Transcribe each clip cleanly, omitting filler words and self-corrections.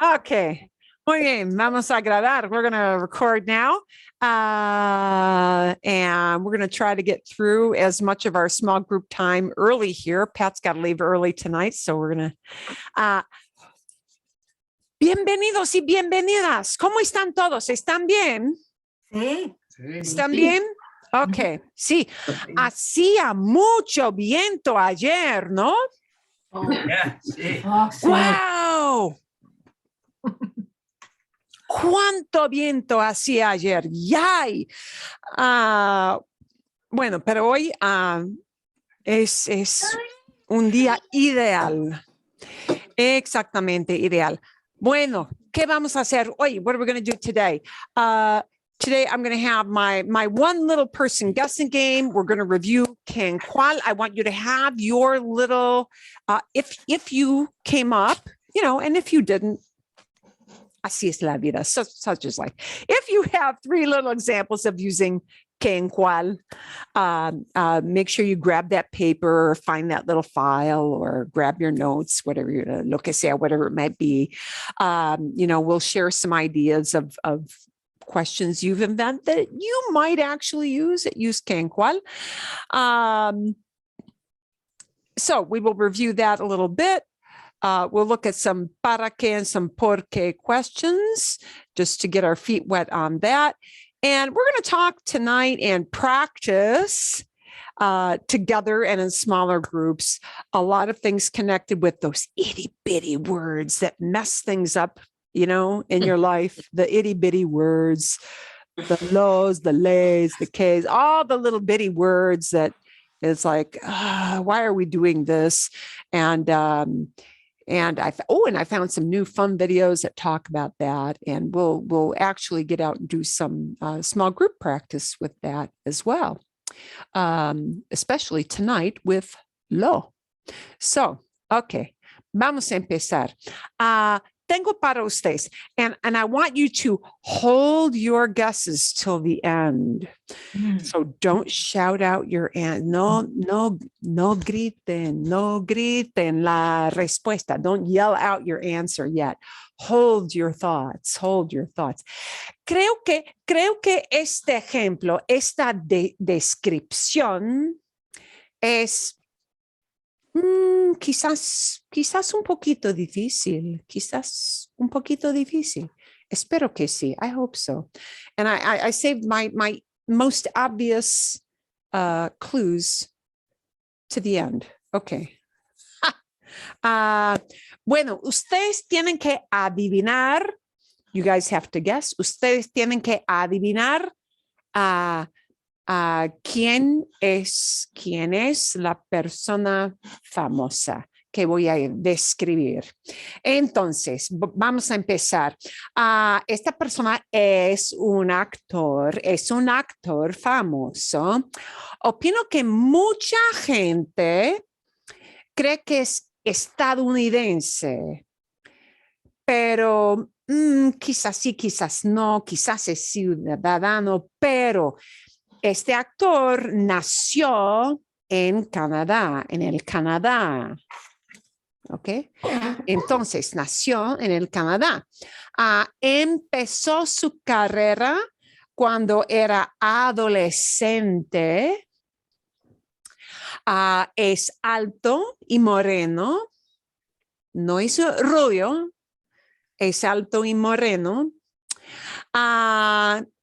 Okay. Muy bien. Vamos a grabar. We're going to record now. And we're going to try to get through as much of our small group time early here. Pat's got to leave early tonight, so we're going to... bienvenidos y bienvenidas. ¿Cómo están todos? ¿Están bien? Sí. ¿Están bien? Ok, sí. Hacía mucho viento ayer, ¿no? Oh, yeah, sí. ¡Wow! ¿Cuánto viento hacía ayer? ¡Yay! Bueno, pero hoy es un día ideal. Exactamente ideal. Bueno, ¿qué vamos a hacer hoy? What are we going to do today? Today, I'm going to have my one little person guessing game. We're going to review cuál. I want you to have your little, if you came up, you know, and if you didn't, así es la vida, such is life. If you have 3 little examples of using cuál, make sure you grab that paper or find that little file or grab your notes, whatever, lo que sea, whatever it might be. You know, we'll share some ideas of questions you've invented that you might actually use cuál. So we will review that a little bit. We'll look at some para qué and some por qué questions just to get our feet wet on that. And we're going to talk tonight and practice together and in smaller groups, a lot of things connected with those itty bitty words that mess things up, you know, in your life, the itty bitty words, the los, the lays, the k's, all the little bitty words that is like, why are we doing this? And I found some new fun videos that talk about that, and we'll actually get out and do some small group practice with that as well, especially tonight with lo. So, okay, vamos a empezar. Tengo para ustedes, and I want you to hold your guesses till the end. So don't shout out your answer. No griten la respuesta. Don't yell out your answer yet. Hold your thoughts. Creo que este ejemplo, esta descripción es quizás un poquito difícil, Espero que sí. I hope so. And I saved my most obvious clues to the end. Okay. Bueno, ustedes tienen que adivinar. You guys have to guess. Ustedes tienen que adivinar quién es la persona famosa que voy a describir. Entonces, vamos a empezar. Esta persona es un actor famoso. Opino que mucha gente cree que es estadounidense, pero quizás sí, quizás no, quizás es ciudadano, pero este actor nació en Canadá, en el Canadá. ¿Ok? Entonces, nació en el Canadá. Empezó su carrera cuando era adolescente. Es alto y moreno. No es rubio. Es alto y moreno.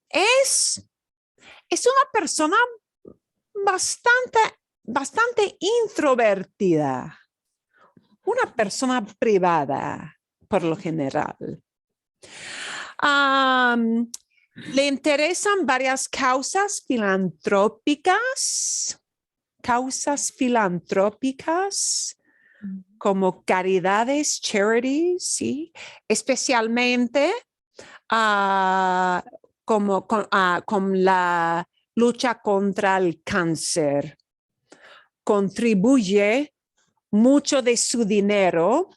Es una persona bastante introvertida. Una persona privada, por lo general. Le interesan varias causas filantrópicas. Como caridades, charities, ¿sí? Especialmente con la lucha contra el cáncer. Contribuye mucho de su dinero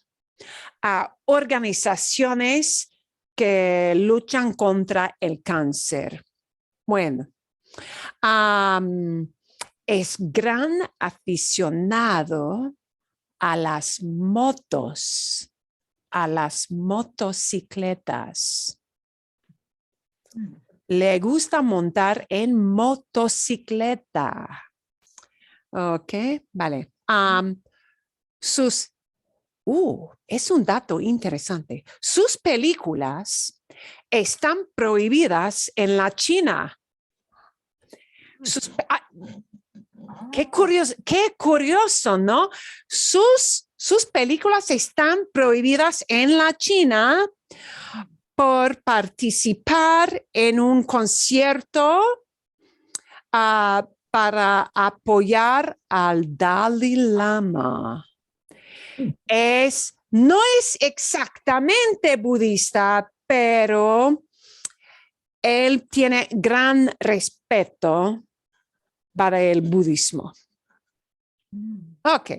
a organizaciones que luchan contra el cáncer. Bueno, es gran aficionado a las motos. a las motocicletas. Le gusta montar en motocicleta. Ok, vale. Es un dato interesante. Sus películas están prohibidas en la China. Qué curioso, ¿no? Sus películas están prohibidas en la China por participar en un concierto para apoyar al Dalai Lama. No es exactamente budista, pero él tiene gran respeto para el budismo. Ok.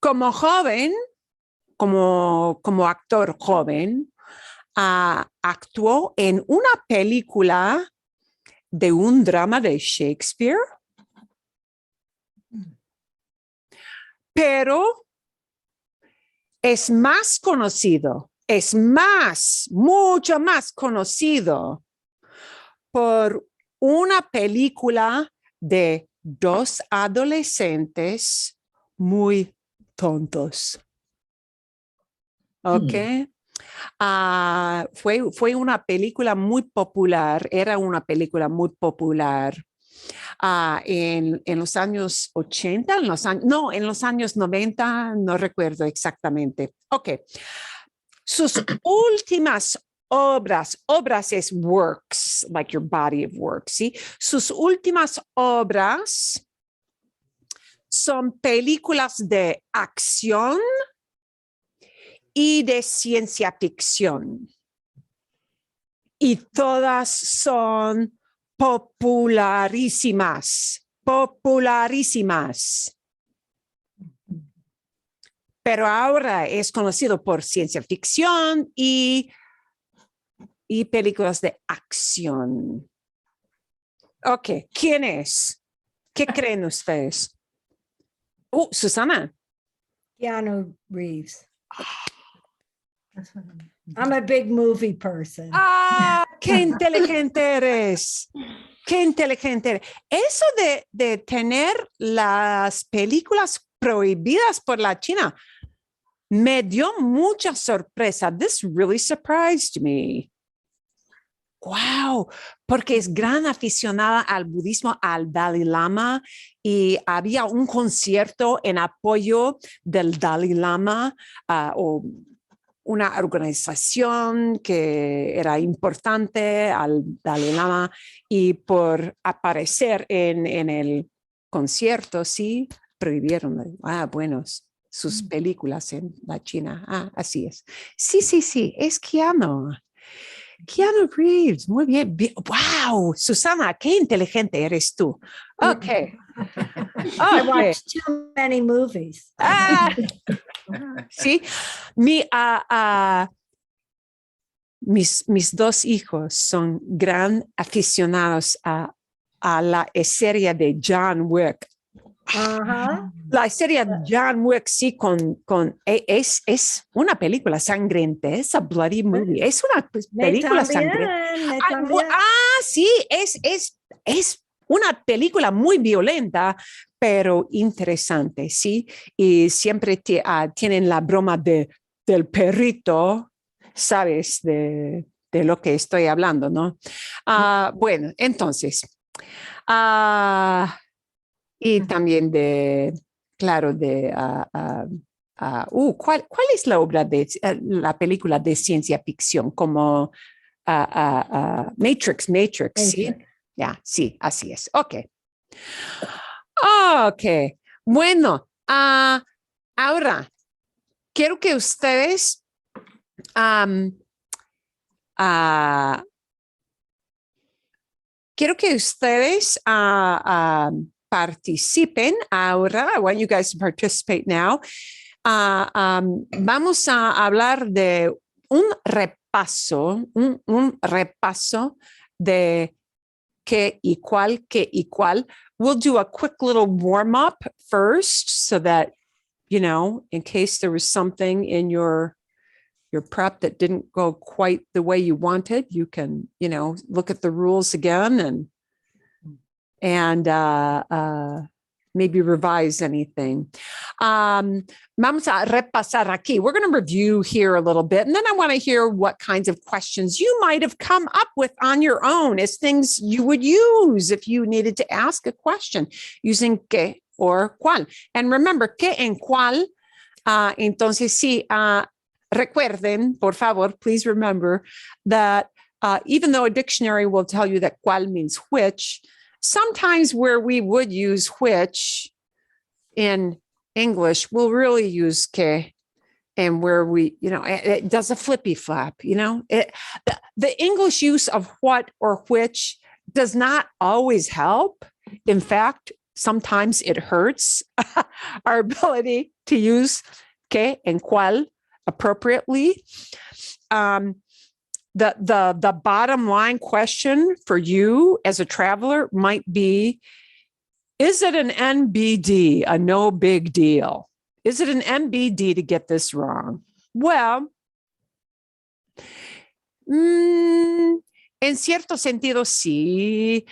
Como joven, como actor joven, actuó en una película de un drama de Shakespeare, pero es mucho más conocido por una película de dos adolescentes muy tontos. ¿Ok? Fue una película muy popular, era una película muy popular en los años 80, en los años 90, no recuerdo exactamente. Ok. Sus últimas obras es works, like your body of work, ¿sí? Sus últimas obras son películas de acción y de ciencia ficción. Y todas son popularísimas. Pero ahora es conocido por ciencia ficción y películas de acción. Ok, ¿quién es? ¿Qué creen ustedes? Susana. Keanu Reeves. I'm a big movie person. ¡Qué inteligente eres! ¡Qué inteligente eres! Eso de tener las películas prohibidas por la China me dio mucha sorpresa. This really surprised me. Wow, porque es gran aficionada al budismo, al Dalai Lama, y había un concierto en apoyo del Dalai Lama o una organización que era importante al Dalai Lama, y por aparecer en el concierto, sí, prohibieron, sus películas en la China. Así es. Sí, es Keanu Reeves, muy bien. Wow, Susana, qué inteligente eres tú. Ok. I watch too many movies. Sí, mis dos hijos son gran aficionados a la serie de John Wick. La serie de John Wick, sí, es una película sangrienta, es a bloody movie, es una película sangrienta. Sí, es una película muy violenta, pero interesante, sí, y siempre tienen la broma del perrito, sabes, de lo que estoy hablando, ¿no? Bueno, entonces, y también claro, ¿cuál es la obra la película de ciencia ficción? Como Matrix, ¿sí? Ya, sí, así es. Ok. Bueno, ahora quiero que ustedes participen ahora. I want you guys to participate now. Vamos a hablar de un repaso de qué y cuál. We'll do a quick little warm up first so that you know, in case there was something in your prep that didn't go quite the way you wanted, you can, you know, look at the rules again and maybe revise anything. Vamos a repasar aquí. We're going to review here a little bit, and then I want to hear what kinds of questions you might have come up with on your own as things you would use if you needed to ask a question using qué or cuál. And remember, qué and cuál. Entonces, sí, recuerden, por favor, please remember that even though a dictionary will tell you that cuál means which, sometimes where we would use which in English, we'll really use que, and where we, you know, it does a flippy flap, you know, the English use of what or which does not always help. In fact, sometimes it hurts our ability to use que and cuál appropriately. The bottom line question for you as a traveler might be, is it an NBD, a no big deal? Is it an NBD to get this wrong? Well, en cierto sentido, sí.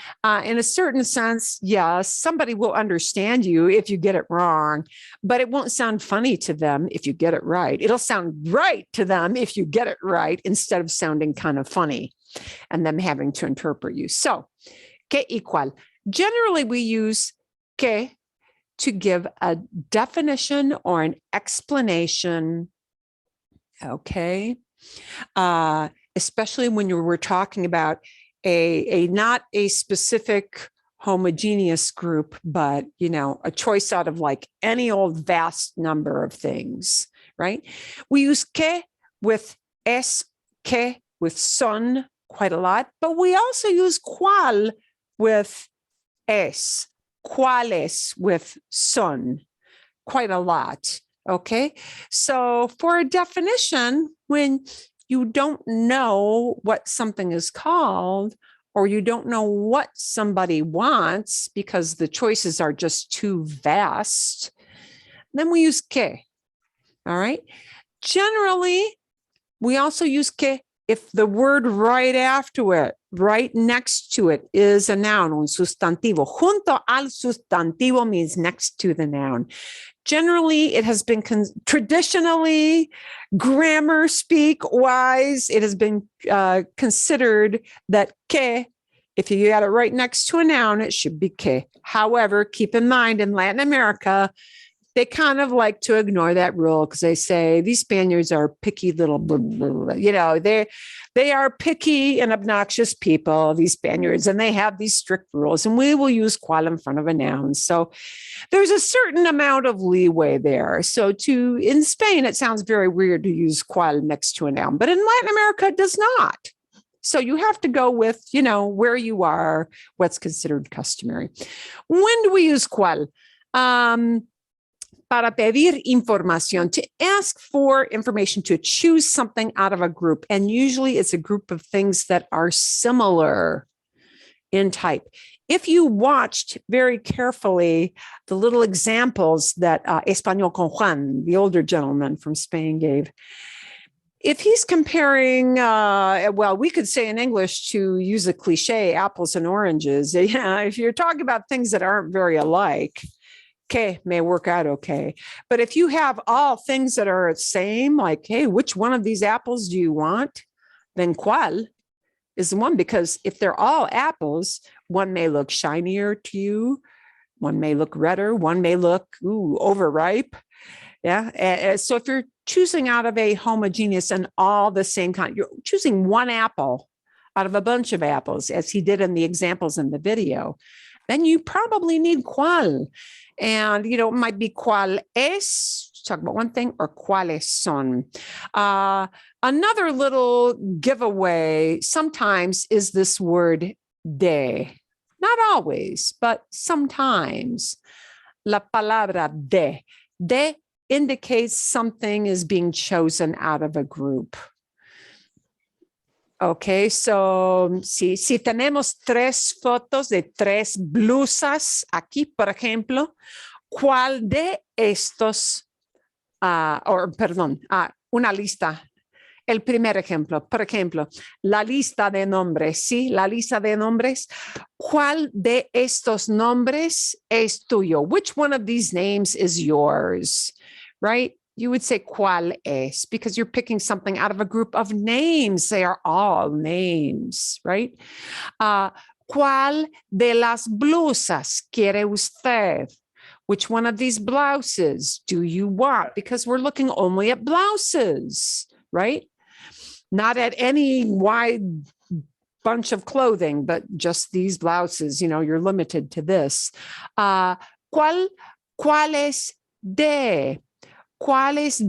In a certain sense, yes, somebody will understand you if you get it wrong, but it won't sound funny to them if you get it right. It'll sound right to them if you get it right, instead of sounding kind of funny and them having to interpret you. So, que y cuál. Generally, we use que to give a definition or an explanation, okay? Especially when we're talking about a not a specific homogeneous group, but, you know, a choice out of like any old vast number of things, right? We use que with es, que with son quite a lot, but we also use cuál with es, cuáles with son quite a lot, okay? So for a definition, when you don't know what something is called, or you don't know what somebody wants because the choices are just too vast, then we use que, all right? Generally, we also use que if the word right after it, right next to it, is a noun, un sustantivo. Junto al sustantivo means next to the noun. Generally, it has been traditionally, grammar speak wise, it has been considered that que, if you got it right next to a noun, it should be que. However, keep in mind, in Latin America, they kind of like to ignore that rule because they say these Spaniards are picky little, blah, blah, blah. You know, they are picky and obnoxious people, these Spaniards, and they have these strict rules, and we will use cuál in front of a noun. So there's a certain amount of leeway there. So in Spain, it sounds very weird to use cuál next to a noun, but in Latin America, it does not. So you have to go with, you know, where you are, what's considered customary. When do we use cuál? Para pedir información, to ask for information, to choose something out of a group. And usually it's a group of things that are similar in type. If you watched very carefully the little examples that Español con Juan, the older gentleman from Spain, gave, if he's comparing, well, we could say in English, to use a cliche, apples and oranges. Yeah, if you're talking about things that aren't very alike, que may work out okay. But if you have all things that are the same, like, hey, which one of these apples do you want? Then cuál is the one, because if they're all apples, one may look shinier to you, one may look redder, one may look overripe. Yeah. So if you're choosing out of a homogeneous and all the same kind, you're choosing one apple out of a bunch of apples, as he did in the examples in the video, then you probably need cuál. And, you know, it might be cuál es, talk about one thing, or cuáles son. Another little giveaway sometimes is this word de. Not always, but sometimes. La palabra de. De indicates something is being chosen out of a group. Okay, so si tenemos tres fotos de tres blusas aquí, por ejemplo, ¿cuál de estos una lista. El primer ejemplo, por ejemplo, la lista de nombres, ¿sí? La lista de nombres. ¿Cuál de estos nombres es tuyo? Which one of these names is yours, right? You would say cuál es because you're picking something out of a group of names. They are all names, right? ¿Cuál de las blusas quiere usted? Which one of these blouses do you want? Because we're looking only at blouses, right? Not at any wide bunch of clothing, but just these blouses, you're limited to this. ¿Cuáles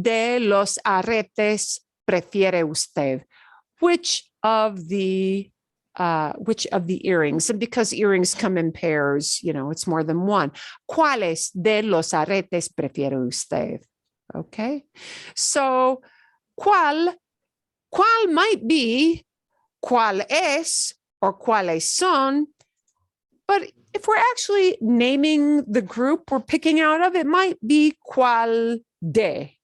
de los aretes prefiere usted? Which of the earrings? And because earrings come in pairs, it's more than one. ¿Cuáles de los aretes prefiere usted? Okay. So, ¿cuál might be cuál es or cuáles son, but if we're actually naming the group we're picking out of, it might be cuál de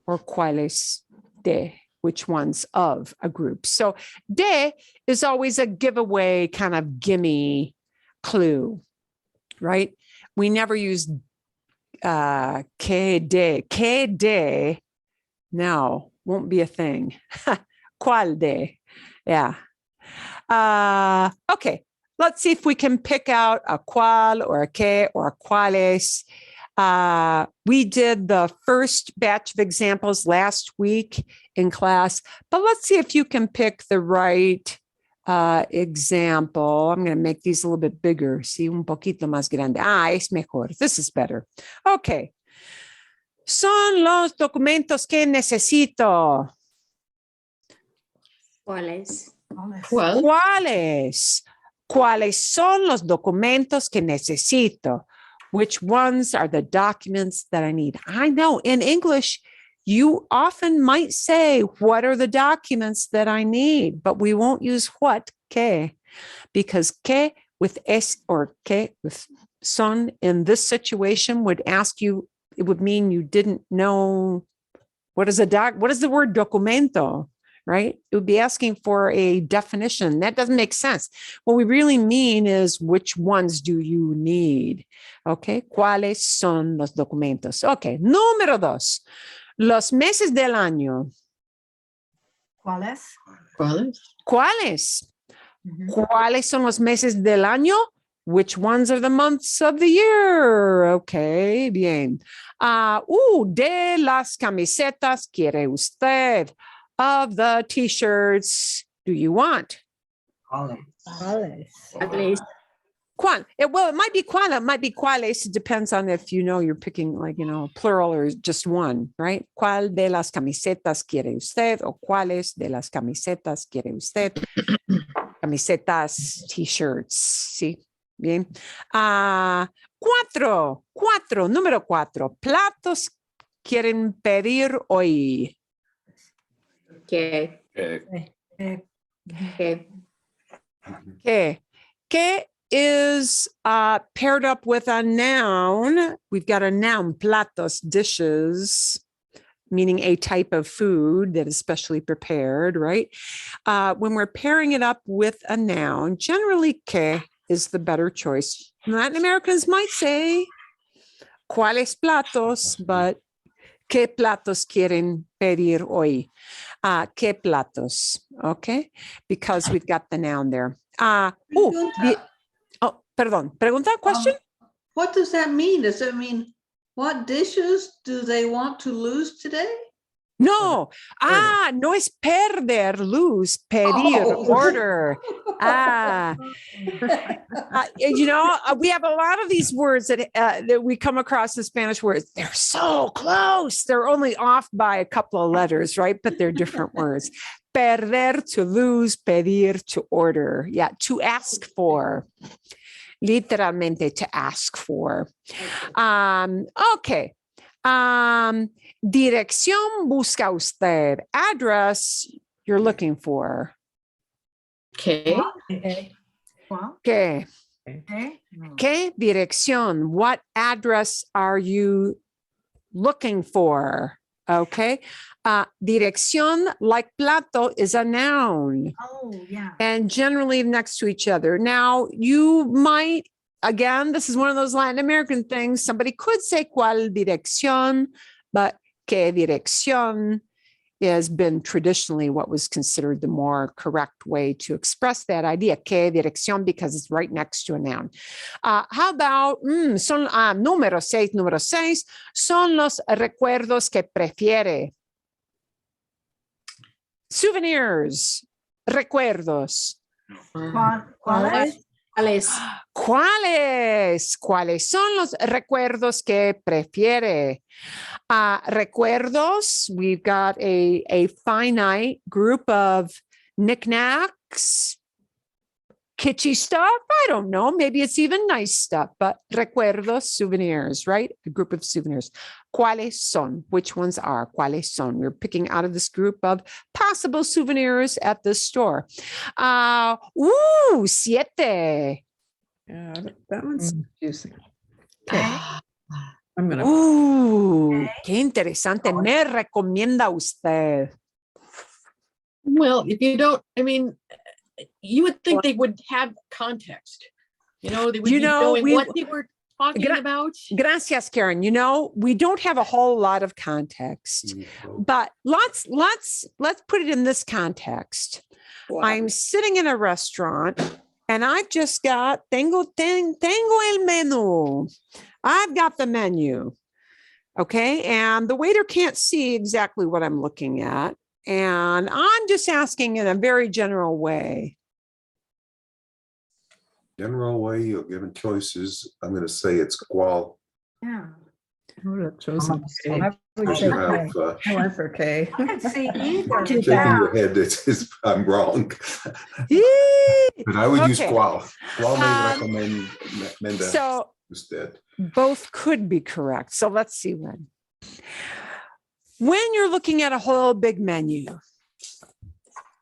or cuáles de, which ones of a group. So de is always a giveaway kind of gimme clue, right? We never use que de, no, won't be a thing. ¿Cuál de? Yeah. Okay, let's see if we can pick out a cuál or a que or a cuáles. We did the first batch of examples last week in class, but let's see if you can pick the right example. I'm going to make these a little bit bigger. Sí, un poquito más grande. Es mejor. This is better. Okay. Son los documentos que necesito. ¿Cuáles? ¿Cuáles? ¿Cuáles son los documentos que necesito? Which ones are the documents that I need? I know in English, you often might say, what are the documents that I need? But we won't use what, que, because que with es or que with son in this situation would ask you, it would mean you didn't know what is the word documento, right? It would be asking for a definition. That doesn't make sense. What we really mean is which ones do you need? Okay, ¿cuáles son los documentos? Okay, número 2, los meses del año. ¿Cuáles? ¿Cuáles? ¿Cuáles son los meses del año? Which ones are the months of the year? Okay, bien. De las camisetas quiere usted. Of the t-shirts do you want? Cuáles. ¿Cuál? Well, it might be cuál, it might be cuáles. It depends on if you're picking plural or just one, right? ¿Cuál de las camisetas quiere usted? O ¿cuáles de las camisetas quiere usted? Camisetas, t-shirts, ¿sí? Bien. 4, número 4. Platos quieren pedir hoy. ¿Qué? Que is paired up with a noun. We've got a noun, platos, dishes, meaning a type of food that is specially prepared, right? When we're pairing it up with a noun, generally que is the better choice. Latin Americans might say cuáles platos, but ¿qué platos quieren pedir hoy? ¿Qué platos? Okay, because we've got the noun there. Perdón. Pregunta, question? What does that mean? Does it mean what dishes do they want to lose today? No. No es perder, lose, pedir, order. We have a lot of these words that we come across in Spanish words. They're so close. They're only off by a couple of letters, right? But they're different words. Perder, to lose, pedir, to order. Yeah, to ask for. Literalmente to ask for. Okay. Dirección busca usted. Address you're looking for. ¿Qué? ¿Qué? ¿Qué dirección? What address are you looking for. Okay. Dirección, like plato, is a noun Oh, yeah. and generally next to each other. Now, you might, again, this is one of those Latin American things. Somebody could say cuál dirección, but qué dirección has been traditionally what was considered the more correct way to express that idea, qué dirección, because it's right next to a noun. How about, número seis, son los recuerdos que prefiere. Souvenirs, recuerdos. ¿Cuáles? ¿Cuáles? ¿Cuáles son los recuerdos que prefiere? Recuerdos, we've got a finite group of knickknacks, kitschy stuff. I don't know. Maybe it's even nice stuff, but recuerdos, souvenirs, right? A group of souvenirs. ¿Cuáles son? Which ones are? ¿Cuáles son? We're picking out of this group of possible souvenirs at the store. 7. Yeah, that one's confusing. Okay. I'm gonna. Qué interesante. Me recomienda usted. Well, if you don't, I mean, you would think they would have context. They would be knowing what they were talking about. Gracias, Karen. We don't have a whole lot of context, but let's put it in this context. Wow. I'm sitting in a restaurant and I've just got tengo el menú. I've got the menu. Okay. And the waiter can't see exactly what I'm looking at. And I'm just asking in a very general way. General way, you're given choices. I'm going to say it's cuál. Yeah. I would have chosen K. I would You say have I went for K. I could see either. shaking your head. I'm wrong. But I would use Okay. cuál. Cuál me recomienda So usted. both could be correct. So let's see when. When you're looking at a whole big menu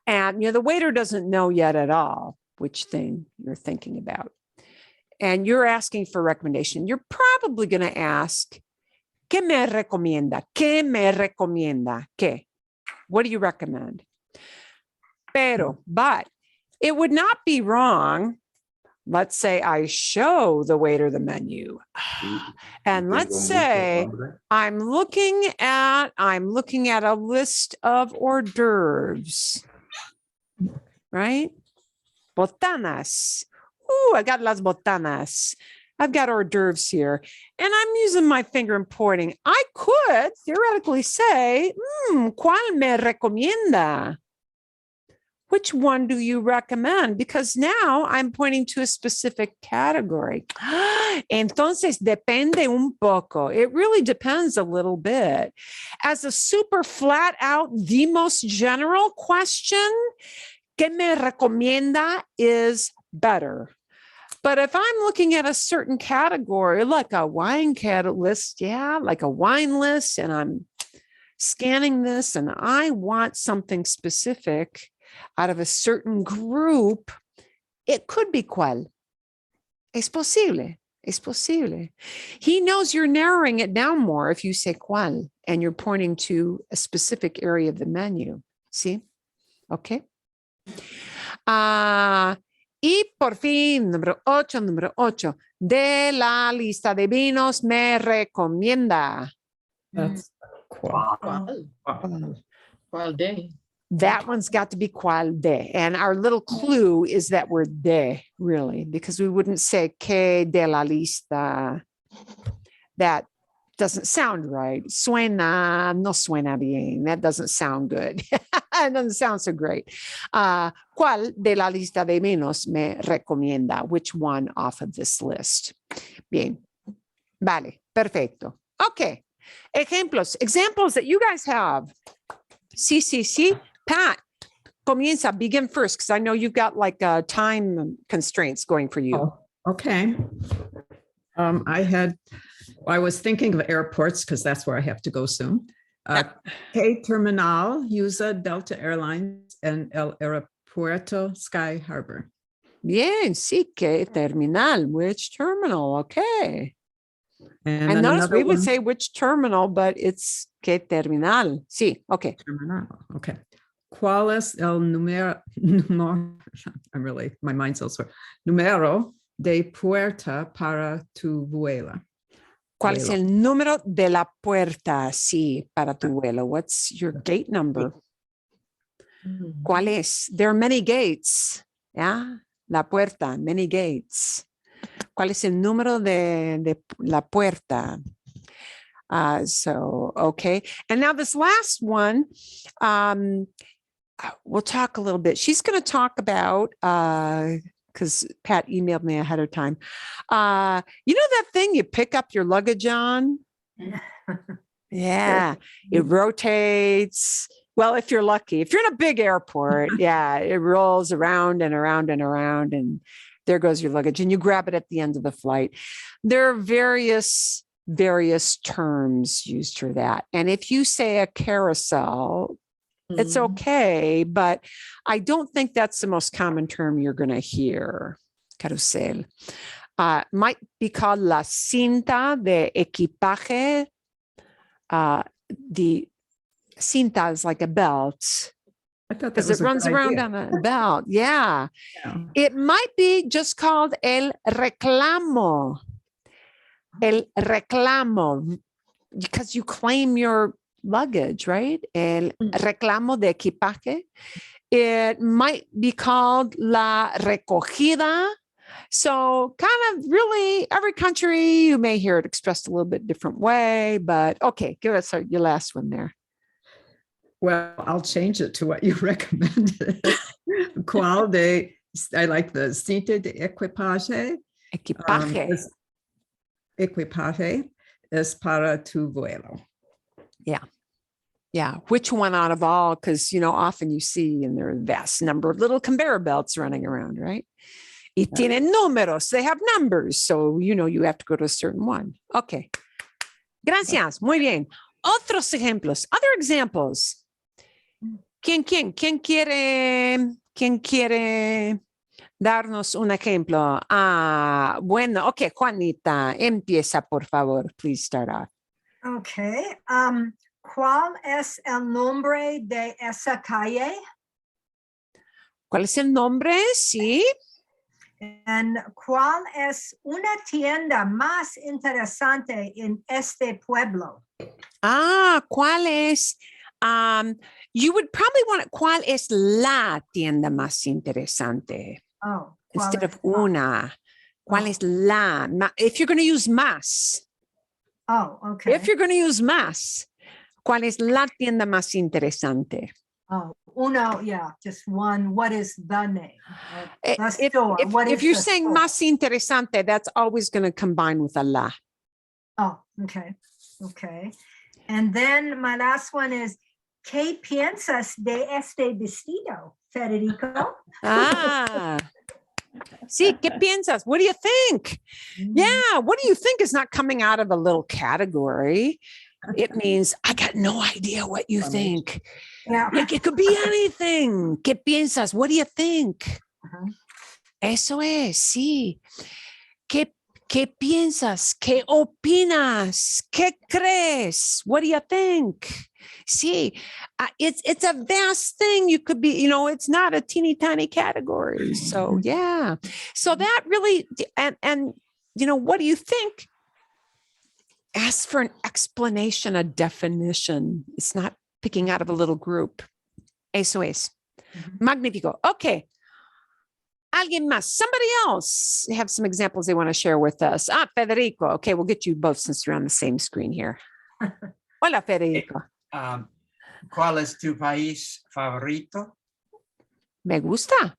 and the waiter doesn't know yet at all which thing you're thinking about, and you're asking for recommendation, you're probably going to ask, ¿Qué me recomienda? ¿Qué me recomienda? ¿Qué? What do you recommend? But it would not be wrong. Let's say I show the waiter the menu. And let's say I'm looking at a list of hors d'oeuvres, right? Botanas. Ooh, I got las botanas. I've got hors d'oeuvres here, and I'm using my finger and pointing. I could theoretically say, ¿cuál me recomienda? Which one do you recommend? Because now I'm pointing to a specific category. Entonces, depende un poco. It really depends a little bit. As a super flat out, the most general question, ¿qué me recomienda is better. But if I'm looking at a certain category, like a wine list, like a wine list, and I'm scanning this and I want something specific out of a certain group, it could be cuál. Es posible. Es posible. He knows you're narrowing it down more if you say cuál and you're pointing to a specific area of the menu. See? Okay. Y por fin, número 8, de la lista de vinos me recomienda. That's cuál. Cuál de. That one's got to be cuál de. And our little clue is that word de, really, because we wouldn't say que de la lista. That doesn't sound right. Suena, no suena bien. That doesn't sound good. It doesn't sound so great. ¿Cuál de la lista de vinos me recomienda? Which one off of this list? Bien. Vale. Perfecto. Okay. Examples that you guys have. Sí. Pat, comienza, begin first, because I know you've got like time constraints going for you. Oh, okay. I was thinking of airports because that's where I have to go soon. K Terminal, USA, Delta Airlines, and El Aeropuerto Sky Harbor. Bien, sí, que terminal. Which terminal? Okay. And then notice another we would one, say which terminal, but it's que terminal. Sí, okay. terminal. Okay. ¿Cuál es el número, I'm really, my mind's elsewhere. Número de puerta para tu vuelo. ¿Cuál es el número de la puerta? Sí, para tu vuelo. What's your gate number? ¿Cuál es? There are many gates. Yeah, la puerta, many gates. ¿Cuál es el número de la puerta? So, okay. And now this last one, we'll talk a little bit. She's going to talk about, because Pat emailed me ahead of time. You know that thing you pick up your luggage on? Yeah, it rotates. Well, if you're lucky, if you're in a big airport, yeah, it rolls around and around and around, and there goes your luggage, and you grab it at the end of the flight. There are various terms used for that. And if you say a carousel, it's okay, but I don't think that's the most common term you're going to hear. Carusel. Might be called la cinta de equipaje. The cinta is like a belt because it runs around on a belt. Yeah. It might be just called el reclamo. El reclamo, because you claim your luggage, right? El reclamo de equipaje. It might be called la recogida. So kind of really every country, you may hear it expressed a little bit different way, but okay, give us your last one there. Well, I'll change it to what you recommended. ¿Cuál de, I like the cinta de equipaje. Equipaje. Equipaje es para tu vuelo. Yeah. Yeah. Which one out of all? Because, you know, often you see in there a vast number of little conveyor belts running around, right? Y tienen números. They have numbers. So, you know, you have to go to a certain one. Okay. Gracias. Muy bien. Otros ejemplos. Other examples. ¿Quién quiere darnos un ejemplo? Bueno, okay, Juanita, empieza, por favor. Please start off. Okay. ¿Cuál es el nombre de esa calle? ¿Cuál es el nombre? Sí. And ¿cuál es una tienda más interesante en este pueblo? ¿Cuál es? You would probably want it, ¿cuál es la tienda más interesante? Oh, Instead of una. ¿Cuál es la? If you're going to use más. Oh, okay. If you're going to use más, ¿cuál es la tienda más interesante? Oh, uno, yeah, just one. What is the name? The If, store. What if is you're the saying store? más interesante, that's always going to combine with a la. Oh, okay. Okay. And then my last one is, ¿qué piensas de este vestido, Federico? Sí, ¿qué piensas? What do you think? Yeah, what do you think is not coming out of a little category. It means, I got no idea what you think. Yeah. Like, it could be anything. ¿Qué piensas? What do you think? Uh-huh. Eso es, sí. ¿Qué piensas? ¿Qué opinas? ¿Qué crees? What do you think? See, it's a vast thing. You could be, you know, it's not a teeny tiny category. So yeah. So that really, and you know, what do you think? Ask for an explanation, a definition. It's not picking out of a little group. Eso es. Magnifico. Okay. Alguien más, somebody else have some examples they want to share with us. Federico. Okay, we'll get you both since you're on the same screen here. Hola, Federico. ¿Cuál es tu país favorito? Me gusta.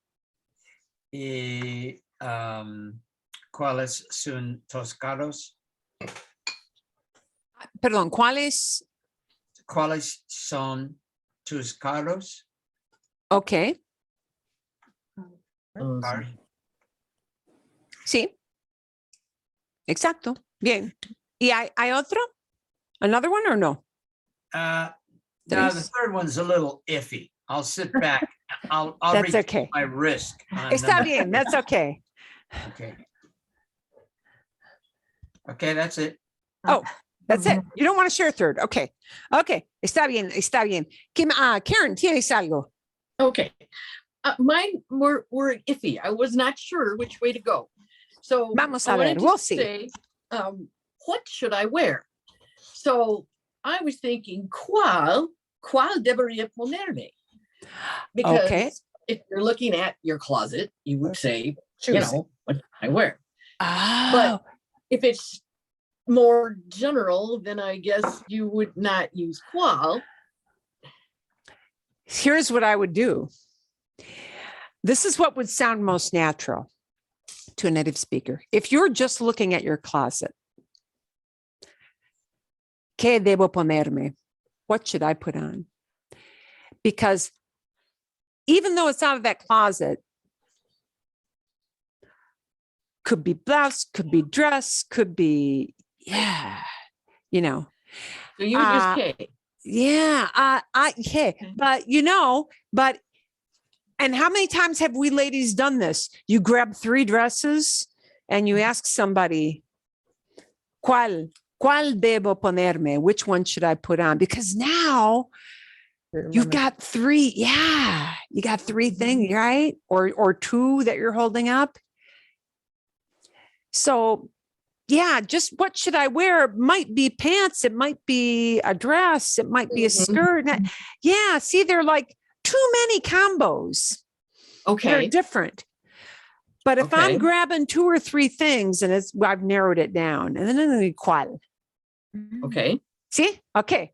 Y ¿cuáles son tus carros? Perdón, ¿cuáles son tus carros? Okay. Sí. Exacto. Bien. ¿Y hay otro? Another one or no? No, the third one's a little iffy. I'll sit back. I'll That's read okay. my risk. Está bien. That's okay. Okay. Okay, that's it. Oh, that's it. You don't want to share a third. Okay. Okay. Está bien. Está bien. Karen, ¿tienes algo? Okay. Mine were iffy. I was not sure which way to go. So Vamos I a wanted ver. to We'll see. say, what should I wear? So I was thinking, cuál debería ponerme? Because Okay. if you're looking at your closet, you would say, Choose. what should I wear? Oh, But if it's more general, then I guess you would not use cuál. here's what I would do. This is what would sound most natural to a native speaker. If you're just looking at your closet, ¿qué debo ponerme? What should I put on? Because even though it's out of that closet, could be blouse, could be dress, could be, yeah, you know. So you would use K. Yeah, but and how many times have we ladies done this? You grab 3 dresses and you ask somebody, ¿cuál debo ponerme? Which one should I put on? Because now you've got 3. Yeah, you got 3 things, right? Or 2 that you're holding up. So yeah, just what should I wear? It might be pants. It might be a dress. It might be a skirt. Yeah, see, they're like too many combos. They're Okay. different. But if I'm grabbing 2 or 3 things and I've narrowed it down, and then I'm going to cuál. Okay. ¿Sí? Okay.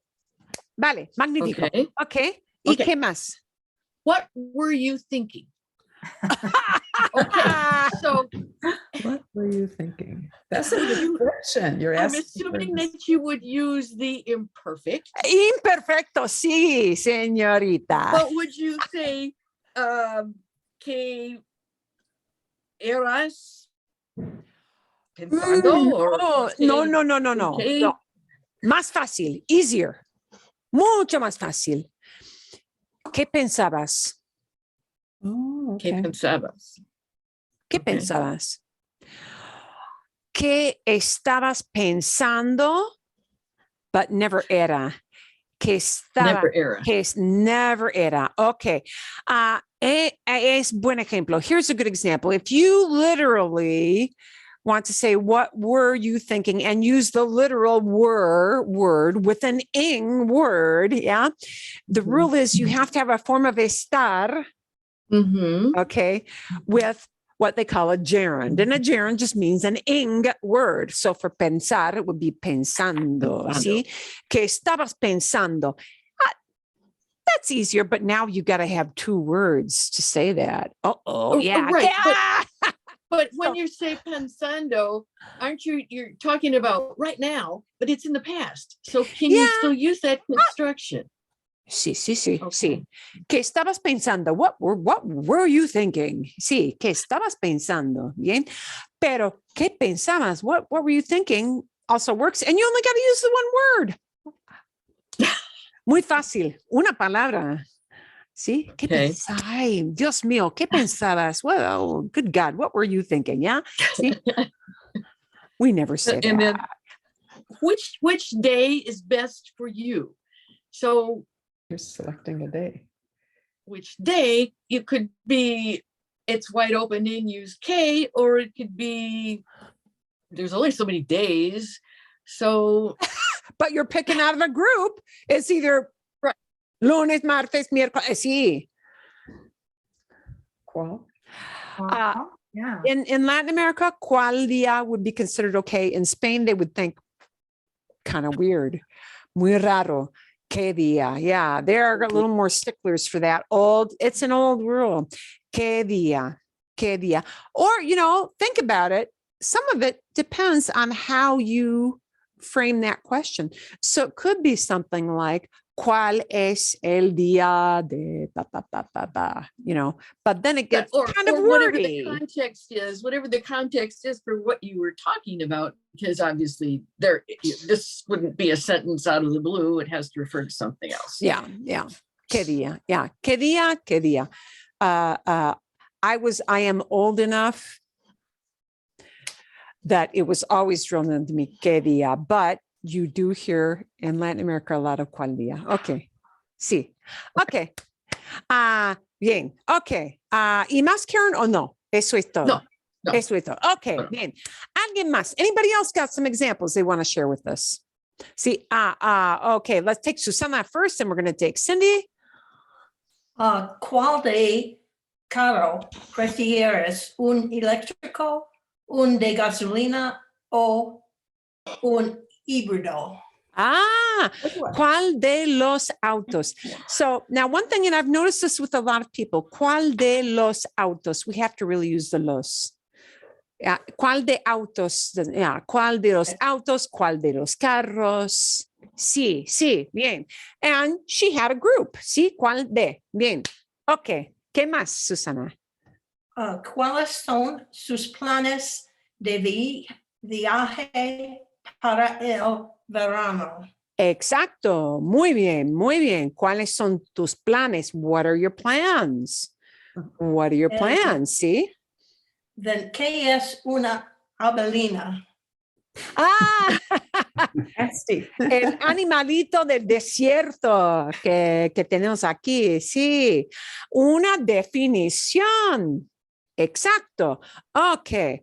Vale, magnífico. Okay. Okay. ¿Y Okay. qué más? What were you thinking? Okay. So What were you thinking? That's a good question. You're I'm asking. assuming that you would use the imperfect. Imperfecto, sí, señorita. But would you say que eras pensando or No. okay. No. Más fácil, easier. Mucho más fácil. ¿Qué pensabas? Oh, que okay. pensabas? ¿Qué Okay. pensabas? ¿Qué estabas pensando, but never era? Que estaba, Never era. que never era. Okay. Es buen ejemplo. Here's a good example. If you literally want to say, what were you thinking? And use the literal word with an ing word. Yeah. The rule is you have to have a form of estar. Okay. With what they call a gerund. And a gerund just means an ing word. So for pensar, it would be pensando. See? Que estabas pensando. That's easier, but now you got to have 2 words to say that. Yeah. Right. But when you say pensando, aren't you're talking about right now, but it's in the past. So can you still use that construction? Sí. Sí. ¿Qué estabas pensando? What were you thinking? Sí, ¿qué estabas pensando? Bien. Pero, ¿qué pensabas? What were you thinking? Also works. And you only got to use the 1 word. Muy fácil. Una palabra. ¿Sí? ¿Qué pensabas? Ay, Dios mío, ¿qué pensabas? Well, good God, what were you thinking? Yeah. See? We never say And that. then which day is best for you? So You're selecting a day. which day you could be it's wide open and use K, or it could be there's only so many days. So but you're picking out of a group. It's either lunes, martes, miércoles. Sí. Cuál? Yeah. In Latin America, cuál día would be considered okay. In Spain, they would think kind of weird. Muy raro. ¿Qué día? Yeah, they're a little more sticklers for that. It's an old rule. ¿Qué día? ¿Qué día? Or, think about it. Some of it depends on how you frame that question. So it could be something like, ¿cuál es el día de ba, ba, ba, ba, ba? But then it gets kind of wordy. Whatever the context is for what you were talking about, because obviously this wouldn't be a sentence out of the blue. It has to refer to something else. Yeah. ¿Qué día? Yeah. ¿Qué día? ¿Qué día? I am old enough that it was always drilled into me, que día, but you do hear in Latin America a lot of cuál día. Okay. Sí. Okay. Bien. Okay. ¿Y más, Karen, o no? Eso es todo. No, no. Eso es todo. Okay. Bien. ¿Alguien más? Anybody else got some examples they want to share with us? See, okay. Let's take Susana first, and we're going to take Cindy. ¿Cuál de carro prefieres? ¿Un eléctrico, un de gasolina o un híbrido? ¿Cuál de los autos? So now one thing, and I've noticed this with a lot of people, ¿cuál de los autos? We have to really use the los. ¿Cuál de autos? ¿Cuál de los autos? ¿Cuál de los carros? Sí, sí, bien. And she had a group. Sí, ¿cuál de? Bien. Okay. ¿Qué más, Susana? ¿Cuáles son sus planes de viaje para el verano? Exacto. Muy bien, muy bien. ¿Cuáles son tus planes? What are your plans? What are your plans? Sí. Then, ¿qué es una abelina? El animalito del desierto que tenemos aquí. Sí, una definición. Exacto. Ok.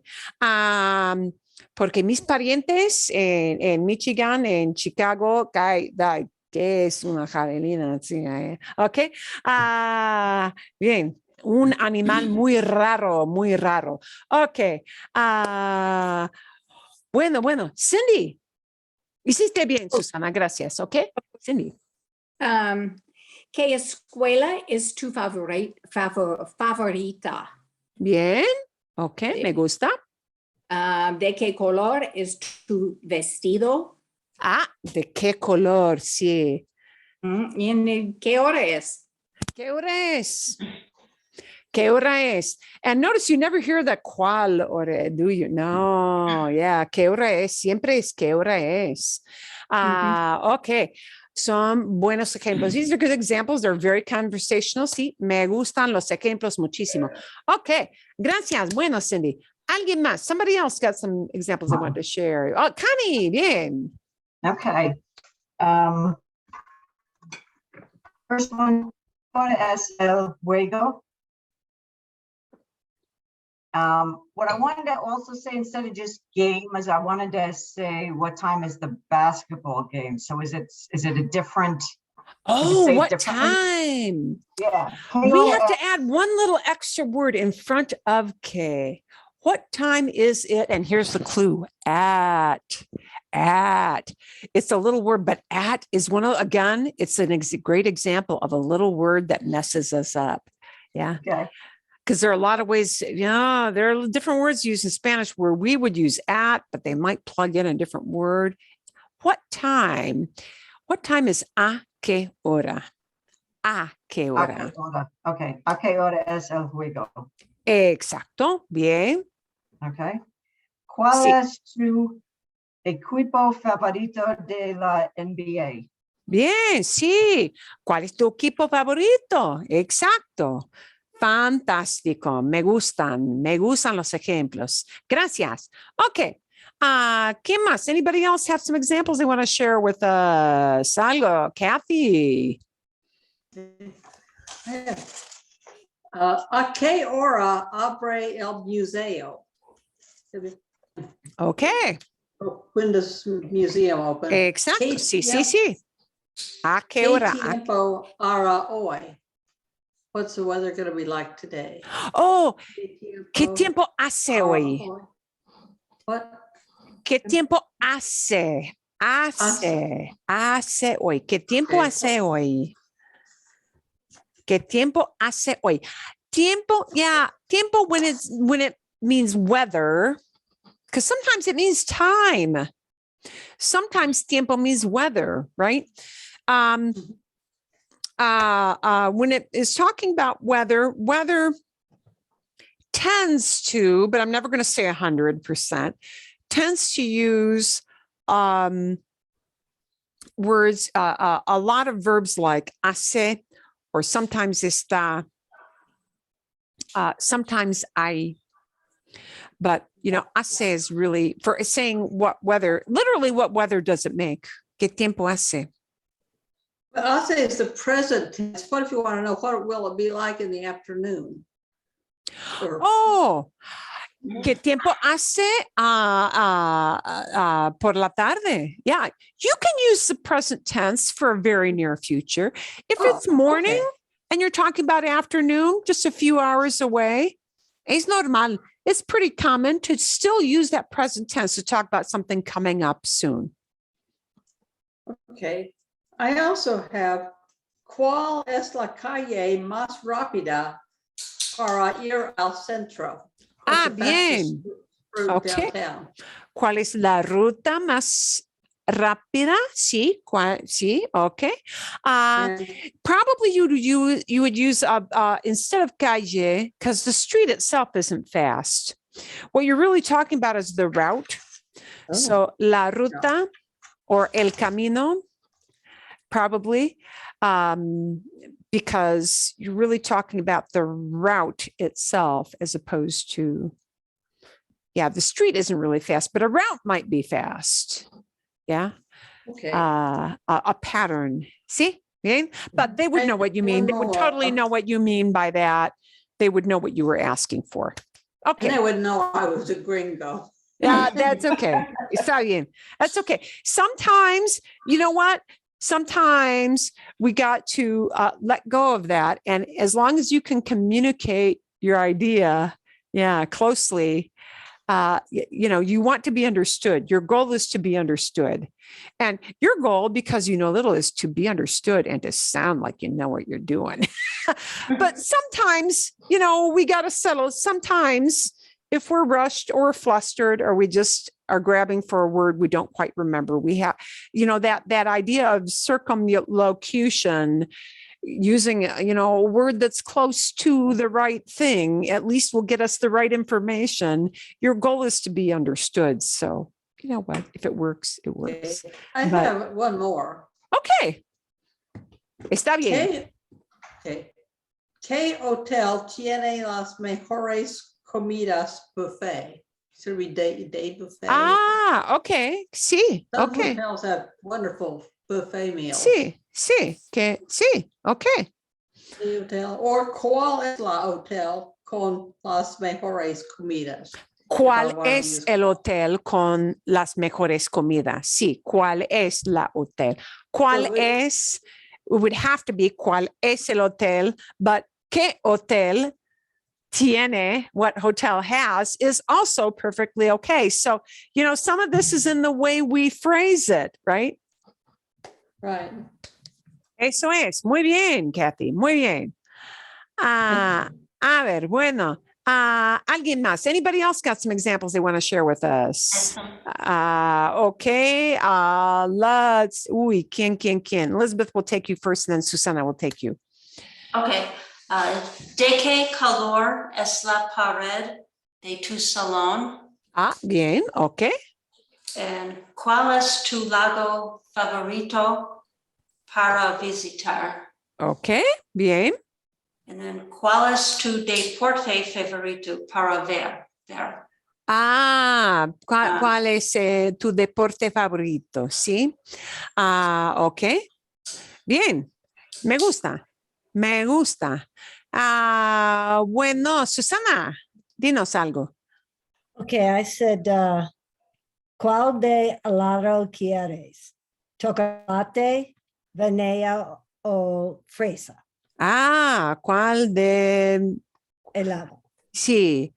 Porque mis parientes en Michigan, en Chicago, ¿qué es una javelina? Sí, ok. Bien. Un animal muy raro, muy raro. Ok. Bueno, Cindy. Hiciste bien, Susana, gracias, ¿ok? Cindy. ¿Qué escuela es tu favorita? Bien, ok, me gusta. ¿De qué color es tu vestido? ¿De qué color? Sí. ¿Y en qué hora es? ¿Qué hora es? ¿Qué hora es? And notice you never hear the cuál hora, do you? No, yeah, ¿qué hora es? Siempre es ¿qué hora es? Ok, son buenos ejemplos. These are good examples. They're very conversational. Sí, me gustan los ejemplos muchísimo. Ok, gracias. Bueno, Cindy. ¿Alguien más? Somebody else got some examples they want to share. Oh, Connie, bien. Okay. First one, ¿cuál es el juego? What I wanted to also say, instead of just game, is I wanted to say what time is the basketball game. So is it a different? Oh, what time? Yeah. We have to add one little extra word in front of K. What time is it? And here's the clue. At. It's a little word, but at is one of, again, it's a great example of a little word that messes us up. Yeah. Okay. Because there are a lot of ways, yeah, there are different words used in Spanish where we would use at, but they might plug in a different word. What time? What time is a qué hora? A qué hora. Okay. A qué hora es el juego? Exacto. Bien. Okay. ¿Cuál es tu equipo favorito de la NBA? Bien, sí. ¿Cuál es tu equipo favorito? Exacto. Fantástico. Me gustan los ejemplos. Gracias. Okay. ¿Qué más? Anybody else have some examples they want to share with us? Algo, Kathy. ¿A qué hora abre el museo? Okay. When does museum open? Exacto. Sí. ¿A qué hora? ¿Qué tiempo hará hoy? What's the weather going to be like today? Oh, ¿qué tiempo hace hoy? What? ¿Qué tiempo hace? Hace hoy. ¿Qué tiempo hace hoy? ¿Qué tiempo hace hoy? Tiempo, yeah. Tiempo when it means weather, because sometimes it means time. Sometimes tiempo means weather, right? When it is talking about weather tends to, but I'm never going to say 100%, tends to use words, a lot of verbs like hace, or sometimes está, sometimes hay. But, hace is really for saying what weather, literally what weather does it make? ¿Qué tiempo hace? But I'll say it's the present tense. What if you want to know what will it be like in the afternoon? Or Oh, ¿qué tiempo hace por la tarde? Yeah, you can use the present tense for a very near future. If it's morning okay. and you're talking about afternoon, just a few hours away, es normal. It's pretty common to still use that present tense to talk about something coming up soon. Okay. I also have ¿cuál es la calle más rápida para ir al centro? What's the fastest Bien. route Okay. downtown? ¿Cuál es la ruta más rápida? Sí, sí, okay. And Probably you would use instead of calle, because the street itself isn't fast. What you're really talking about is the route. So la ruta or el camino, probably, because you're really talking about the route itself as opposed to, yeah, the street isn't really fast, but a route might be fast. Yeah. okay. A pattern. See? Bien? But they would know what you One mean. They would more. totally know what you mean by that. They would know what you were asking for. And Okay. they would know I was a gringo. Yeah, that's okay. Está bien. That's okay. Sometimes, you know what? Sometimes we got to let go of that. And as long as you can communicate your idea, closely, you want to be understood. Your goal is to be understood. And your goal, because you know little, is to be understood and to sound like you know what you're doing. But sometimes, we got to settle. Sometimes if we're rushed or flustered, or we just are grabbing for a word we don't quite remember, we have, that idea of circumlocution, using, a word that's close to the right thing, at least will get us the right information. Your goal is to be understood. So, you know what? If it works, it works. Okay. I have one more. Okay. Está bien. ¿Qué hotel tiene las mejores comidas buffet? Should we day buffet? Okay. Sí. Some Okay. hotels have wonderful buffet meals. Sí. Sí. Sí. Okay. The hotel, or ¿cuál es la hotel con las mejores comidas? ¿Cuál es el hotel con las mejores comidas? Sí, ¿cuál es la hotel? ¿Cuál es? It would have to be ¿cuál es el hotel? But ¿qué hotel tiene? What hotel has is also perfectly okay. So, some of this is in the way we phrase it, right? Right. Eso es. Muy bien, Kathy. Muy bien. A ver, bueno. Alguien más? Anybody else got some examples they want to share with us? Okay. ¿Quién? Elizabeth will take you first, and then Susana will take you. Okay. ¿De qué color es la pared de tu salón? Bien. Okay. And ¿cuál es tu lago favorito para visitar? Okay. Bien. And then, ¿cuál es tu deporte favorito para ver? ¿Cuál es tu deporte favorito? Sí. Ok. Bien. Me gusta. Bueno, Susana, dinos algo. Okay, I said, ¿cuál de helado quieres? ¿Chocolate, vainilla o fresa? ¿Cuál de Helado. Sí.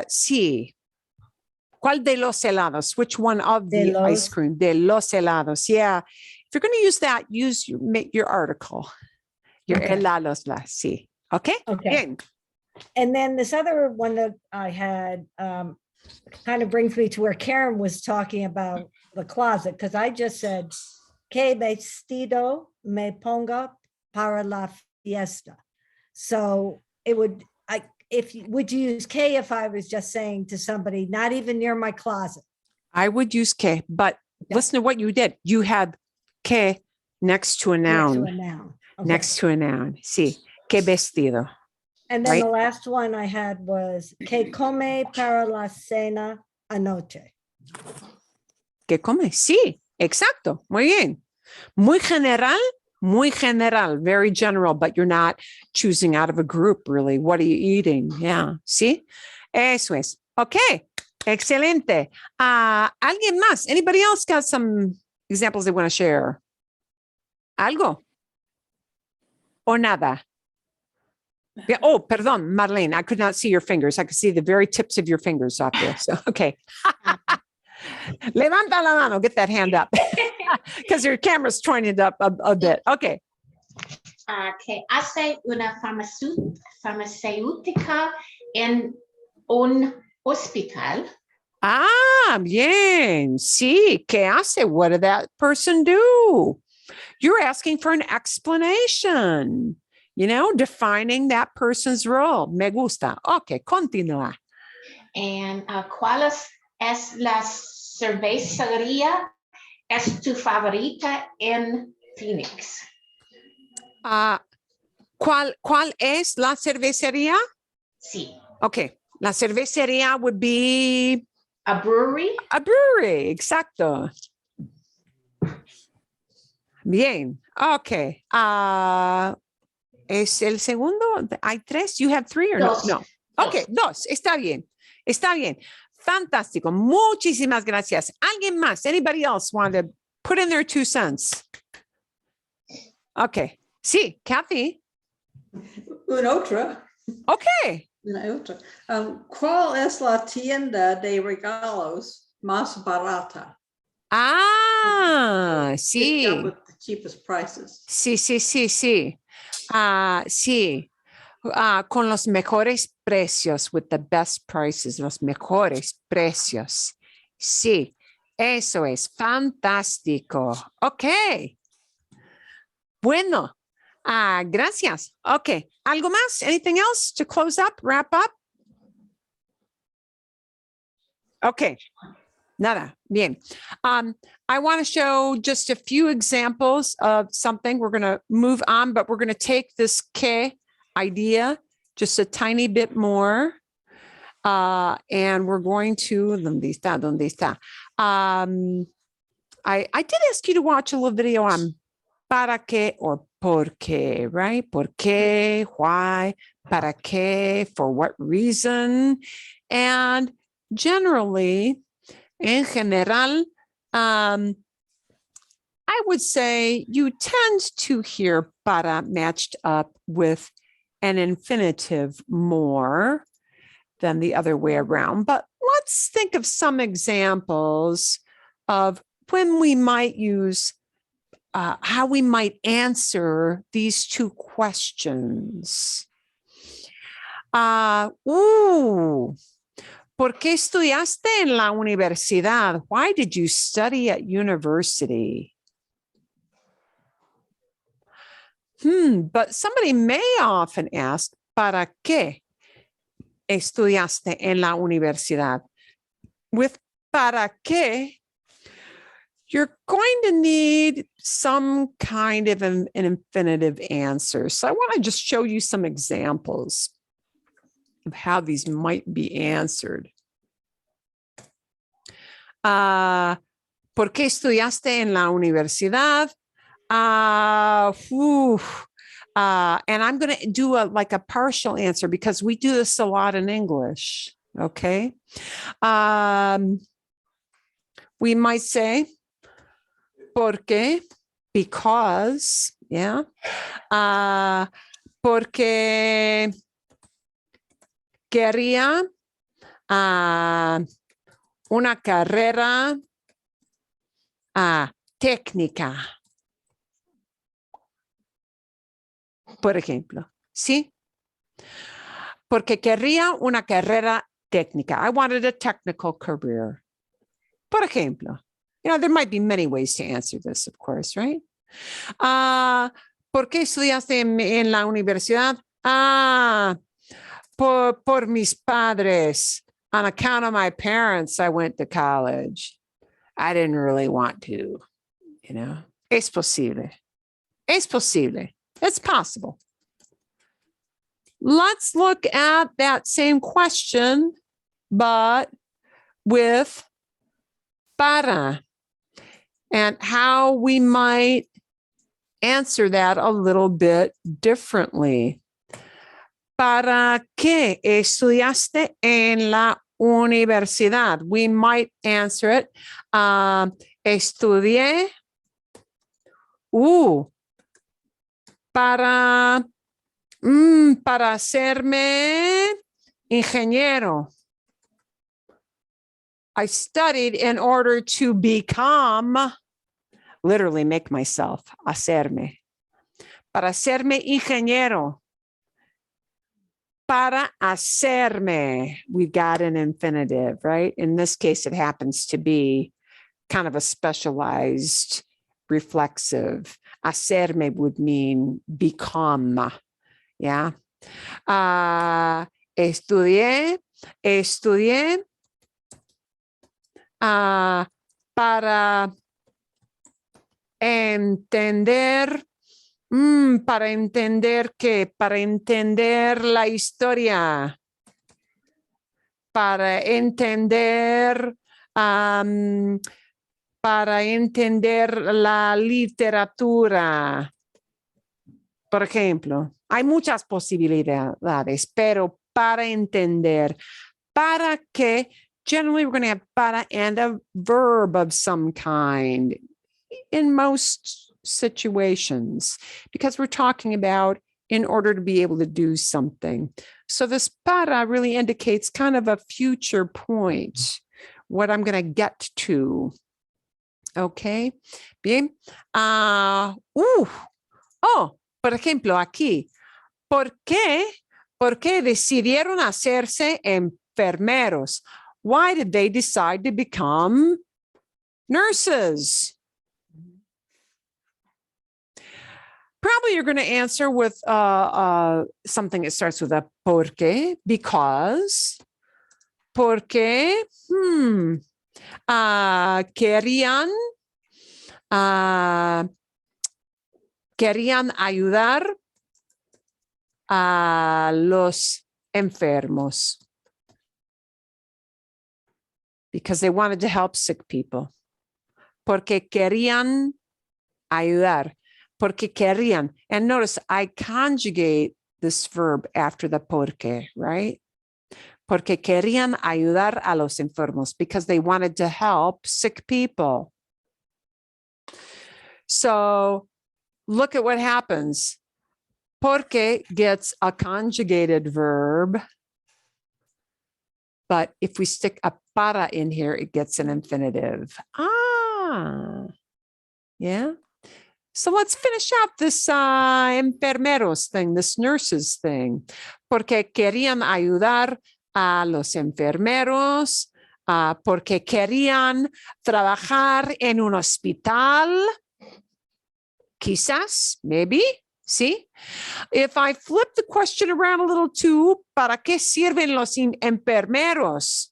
Sí. ¿Cuál de los helados? Which one of De the ice los. cream? De los helados. Yeah. If you're going to use that, make your article. Your Okay. helados. Sí. Okay. Okay. Bien. And then this other one that I had kind of brings me to where Karen was talking about the closet, because I just said, ¿Qué vestido me ponga para la fiesta? So it would, would you use ¿qué if I was just saying to somebody, not even near my closet? I would use ¿qué, but listen to what you did. You had ¿qué next to a noun. Next to a noun. Okay. Next to a noun. Sí. ¿Qué vestido? And then Right. the last one I had was que come para la cena anoche. ¿Qué come? Sí, exacto. Muy bien. Muy general, very general, but you're not choosing out of a group, really. What are you eating? Yeah. Sí. Eso es. Okay. Excelente. ¿Alguien más? Anybody else got some examples they want to share? ¿Algo? ¿O nada? Yeah, oh, perdón, Marlene, I could not see your fingers. I could see the very tips of your fingers up there. So, okay. Levanta la mano, get that hand up. Because your camera's turning it up a bit. Okay. Que hace una farmacéutica en un hospital. Ah, bien. Sí, ¿qué hace? What did that person do? You're asking for an explanation, defining that person's role. Me gusta. Okay, continúa. And ¿cuál es la cervecería es tu favorita en Phoenix? ¿Cuál es la cervecería? Sí. Okay, la cervecería would be a brewery. A brewery, exacto. Bien, okay. ¿Es el segundo? ¿Hay tres? You have three or Dos. no? Okay, dos. Está bien. Está bien. Fantástico. Muchísimas gracias. ¿Alguien más? Anybody else want to put in their 2 cents? Okay. Sí, Kathy. Una otra. Okay. Una otra. ¿Cuál es la tienda de regalos más barata? Ah, sí. With the cheapest prices. Sí. Sí. Con los mejores precios, with the best prices, los mejores precios. Sí, eso es fantástico. Ok. Bueno, gracias. Ok. ¿Algo más? Anything else to close up, wrap up? Okay. Nada. Bien. I want to show just a few examples of something. We're going to move on, but we're going to take this que idea just a tiny bit more. And we're going to, ¿dónde está? I did ask you to watch a little video on para qué or por qué, right? Por qué, why, para qué, for what reason. And generally, en general, I would say you tend to hear para matched up with an infinitive more than the other way around. But let's think of some examples of when we might use, how we might answer these two questions. ¿Por qué estudiaste en la universidad? Why did you study at university? But somebody may often ask, ¿para qué estudiaste en la universidad? With ¿para qué? You're going to need some kind of an infinitive answer. So I want to just show you some examples of how these might be answered. ¿Por qué estudiaste en la universidad? And I'm going to do a partial answer because we do this a lot in English. Okay. We might say, porque, because, yeah. Porque quería una carrera técnica. Por ejemplo, ¿sí? Porque quería una carrera técnica. I wanted a technical career. Por ejemplo, there might be many ways to answer this, of course, right? ¿Por qué estudiaste en la universidad? Por mis padres. On account of my parents, I went to college. I didn't really want to, Es posible. Es posible. It's possible. let's look at that same question, but with para, and how we might answer that a little bit differently. ¿Para qué estudiaste en la universidad? We might answer it. Estudié para hacerme ingeniero. I studied in order to become, literally make myself, hacerme. Para hacerme ingeniero. Para hacerme. We've got an infinitive, right? In this case, it happens to be kind of a specialized reflexive. Hacerme would mean become. Yeah. Estudié para entender, para entender qué, para entender la historia, para entender la literatura. Por ejemplo, hay muchas posibilidades, pero para entender, para que, generally we're going to have para and a verb of some kind in most situations, because we're talking about in order to be able to do something. So this para really indicates kind of a future point, what I'm going to get to. Okay. Bien. Por ejemplo, aquí, ¿por qué decidieron hacerse enfermeros? Why did they decide to become nurses? Probably you're going to answer with something that starts with a por qué, because, porque, querían ayudar a los enfermos. Because they wanted to help sick people. Porque querían ayudar. Porque querían. And notice I conjugate this verb after the porque, right? Porque querían ayudar a los enfermos, because they wanted to help sick people. So look at what happens. Porque gets a conjugated verb. But if we stick a para in here, it gets an infinitive. Yeah. So let's finish up this enfermeros thing, this nurses thing. Porque querían ayudar a los enfermeros, porque querían trabajar en un hospital. Quizás, maybe, ¿sí? If I flip the question around a little too, ¿para qué sirven los enfermeros?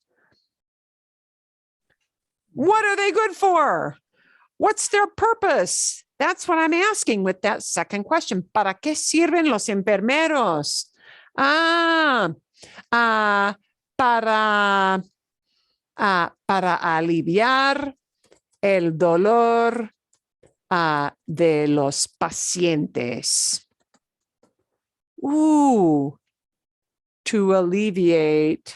What are they good for? What's their purpose? That's what I'm asking with that second question. ¿Para qué sirven los enfermeros? Para aliviar el dolor de los pacientes. To alleviate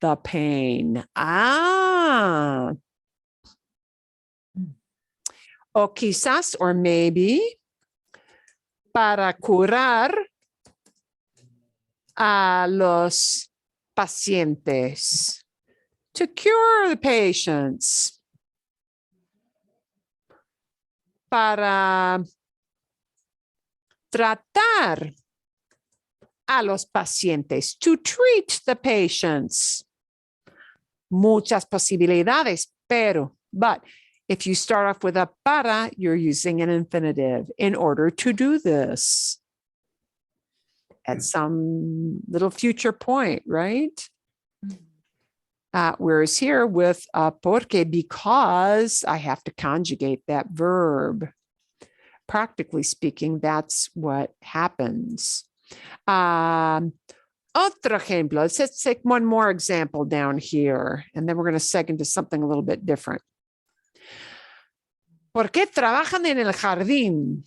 the pain. O quizás, or maybe, para curar a los pacientes. To cure the patients. Para tratar a los pacientes. To treat the patients. Muchas posibilidades, but if you start off with a para, you're using an infinitive in order to do this at some little future point, right? Whereas here with porque, because I have to conjugate that verb. Practically speaking, that's what happens. Otro ejemplo. Let's take one more example down here, and then we're going to segue into something a little bit different. ¿Por qué trabajan en el jardín?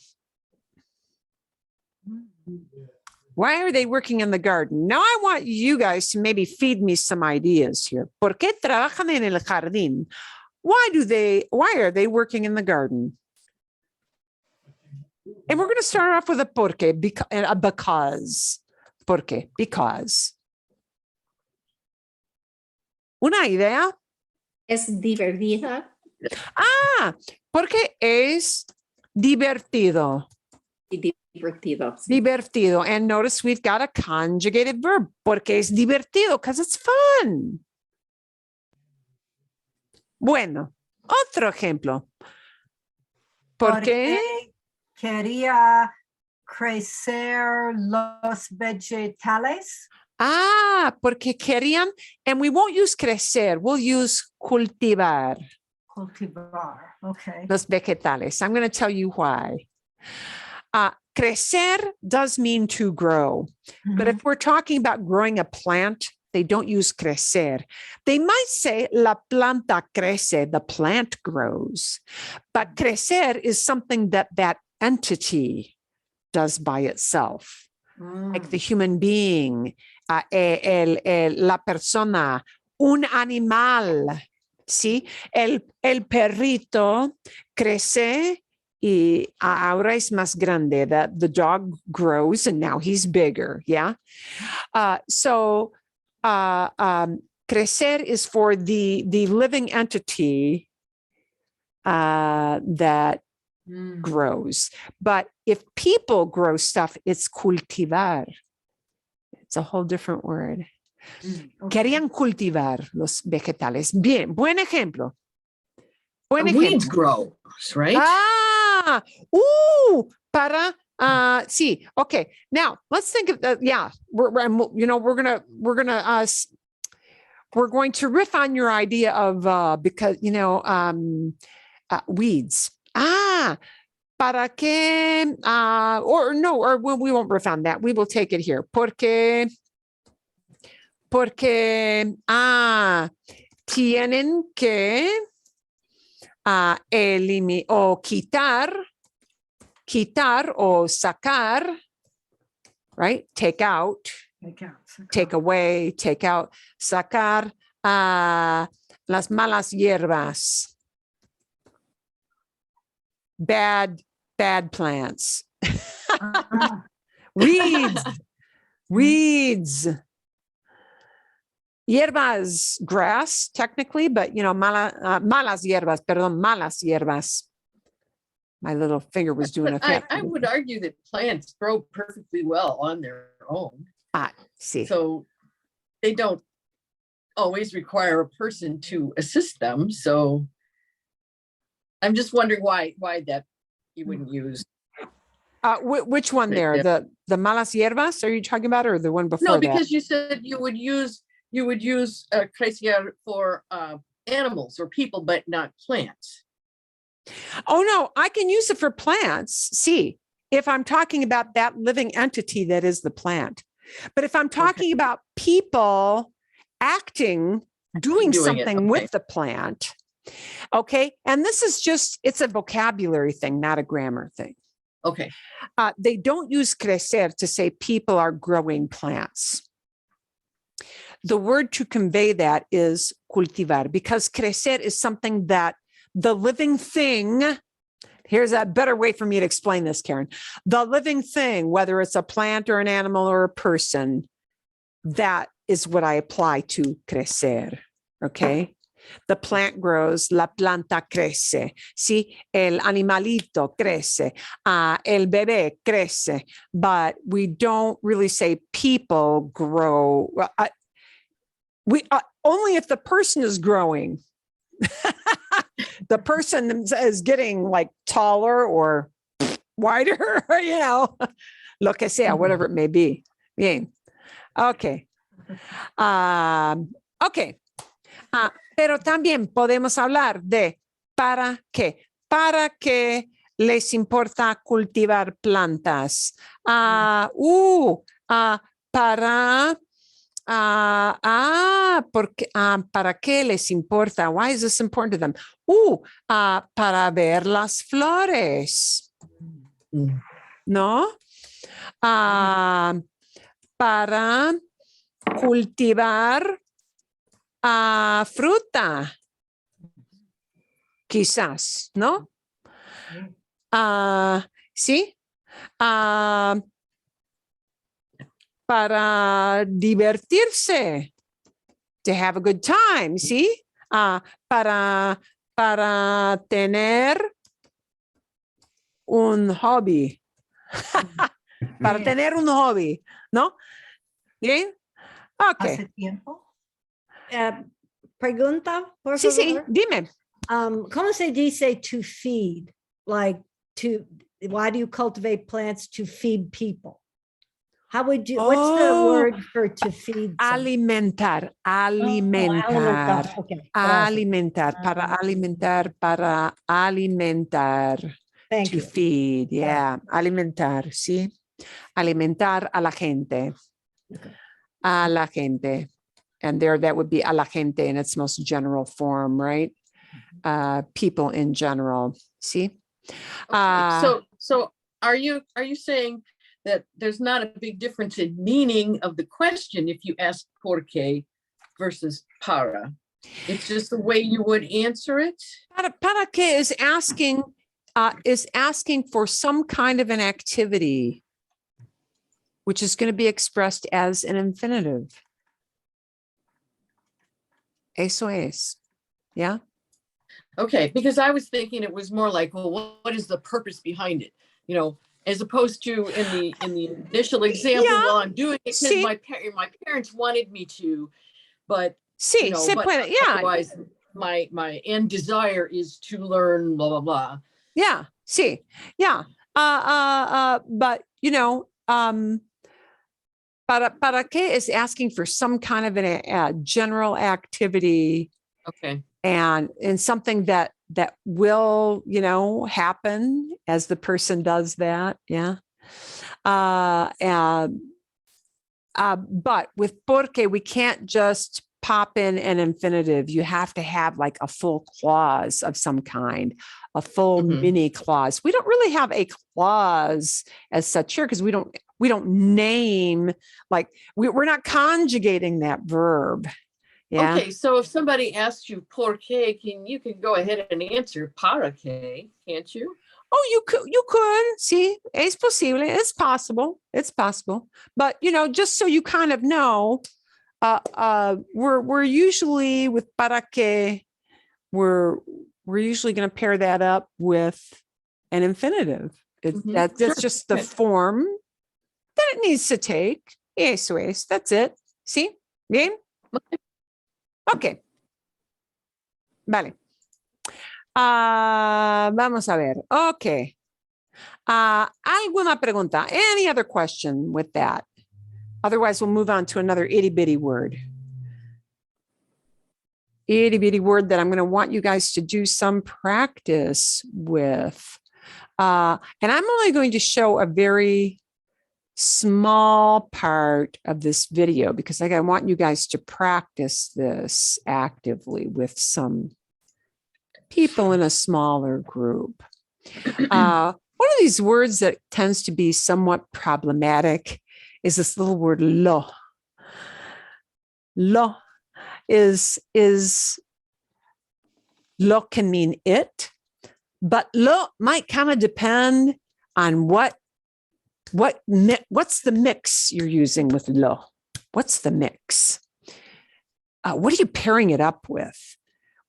Why are they working in the garden? Now I want you guys to maybe feed me some ideas here. ¿Por qué trabajan en el jardín? Why are they working in the garden? And we're going to start off with a porque, because. ¿Por qué? Because. ¿Una idea? Es divertida. Porque es divertido. Divertido. Divertido. And notice we've got a conjugated verb. Porque es divertido, because it's fun. Bueno, otro ejemplo. Porque quería crecer los vegetales. Porque querían, and we won't use crecer, we'll use cultivar. Cultivar, okay. Los vegetales. I'm going to tell you why. Crecer does mean to grow. But if we're talking about growing a plant, they don't use crecer. They might say la planta crece, the plant grows. But crecer is something that entity does by itself. Like the human being, la persona, un animal. ¿Sí? El perrito crece y ahora es más grande. The dog grows and now he's bigger. Yeah. So crecer is for the living entity that grows. But if people grow stuff, it's cultivar. It's a whole different word. Querían cultivar los vegetales. Bien, buen ejemplo. Buen ejemplo. Weeds grow, right? Sí. Okay. Now let's think of that. Yeah, we're going to riff on your idea of because weeds. ¿Para qué? Or we won't riff on that. We will take it here. Porque tienen que eliminar o quitar o sacar, right? Take out, take away, take out, sacar las malas hierbas, bad plants, weeds. Hierbas, grass, technically, but malas hierbas. My little finger was doing a thing. I would argue that plants grow perfectly well on their own. See. So they don't always require a person to assist them. So I'm just wondering why that you wouldn't use. Which one there? The malas hierbas? Are you talking about, or the one before? No, because you said you would use crecer for animals or people, but not plants. Oh, no, I can use it for plants. See, if I'm talking about that living entity that is the plant. But if I'm talking about people doing something with the plant, okay. And this is it's a vocabulary thing, not a grammar thing. Okay. They don't use crecer to say people are growing plants. The word to convey that is cultivar, because crecer is something that the living thing, here's a better way for me to explain this, Karen. The living thing, whether it's a plant or an animal or a person, that is what I apply to crecer, okay? The plant grows, la planta crece, ¿sí? El animalito crece, el bebé crece, but we don't really say people grow. We only if the person is growing. The person is getting like taller or wider, lo que sea, whatever it may be. Bien. Okay. Okay. Pero también podemos hablar de para qué. ¿Para qué les importa cultivar plantas? ¿Para qué les importa? Why is this important to them? Para ver las flores. ¿No? Para cultivar fruta. Quizás, ¿no? ¿Sí? Para divertirse. To have a good time, ¿sí? Para tener un hobby. Para tener un hobby, ¿no? ¿Bien? Ok. Hace tiempo. Pregunta, por Sí, sí, favor. dime. ¿Cómo se dice to feed? Like why do you cultivate plants to feed people? How would you, what's the word for to feed? Alimentar, alimentar, Okay. alimentar, para alimentar, para alimentar. Thank To you. feed, yeah. Alimentar, ¿sí? Alimentar a la gente. A la gente. And there, that would be a la gente in its most general form, right? People in general, ¿sí? Okay, so are you saying that there's not a big difference in meaning of the question if you ask por qué versus para? It's just the way you would answer it? Para qué is asking for some kind of an activity, which is going to be expressed as an infinitive. Eso es. Yeah. Okay, because I was thinking it was more like, well, what is the purpose behind it? You know, as opposed to in the initial example, Yeah. well, I'm doing it because Sí. my parents wanted me to, but Sí, you know, se but puede. Yeah. otherwise my end desire is to learn blah blah blah. Yeah. Sí. Yeah. But you know, para qué is asking for some kind of a general activity. Okay. And something that will, you know, happen as the person does that. Yeah. But with porque, we can't just pop in an infinitive. You have to have like a full clause of some kind, a full mini clause. We don't really have a clause as such here because we don't name, like we're not conjugating that verb. Yeah. Okay, so if somebody asks you por qué, you can go ahead and answer para qué, can't you? Oh, you could. Sí, es posible. It's possible. It's possible. But you know, just so you kind of know, we're usually with para qué, we're usually going to pair that up with an infinitive. That's Sure. just the form that it needs to take. Eso es. That's it. ¿Sí? Bien. Ok. Vale. Vamos a ver. Ok. ¿Alguna pregunta? Any other question with that? Otherwise, we'll move on to another itty bitty word. Itty bitty word that I'm going to want you guys to do some practice with. And I'm only going to show a very small part of this video because I want you guys to practice this actively with some people in a smaller group. One of these words that tends to be somewhat problematic is this little word lo. Lo is lo can mean it, but lo might kind of depend on what's the mix you're using with lo. What's the mix? What are you pairing it up with?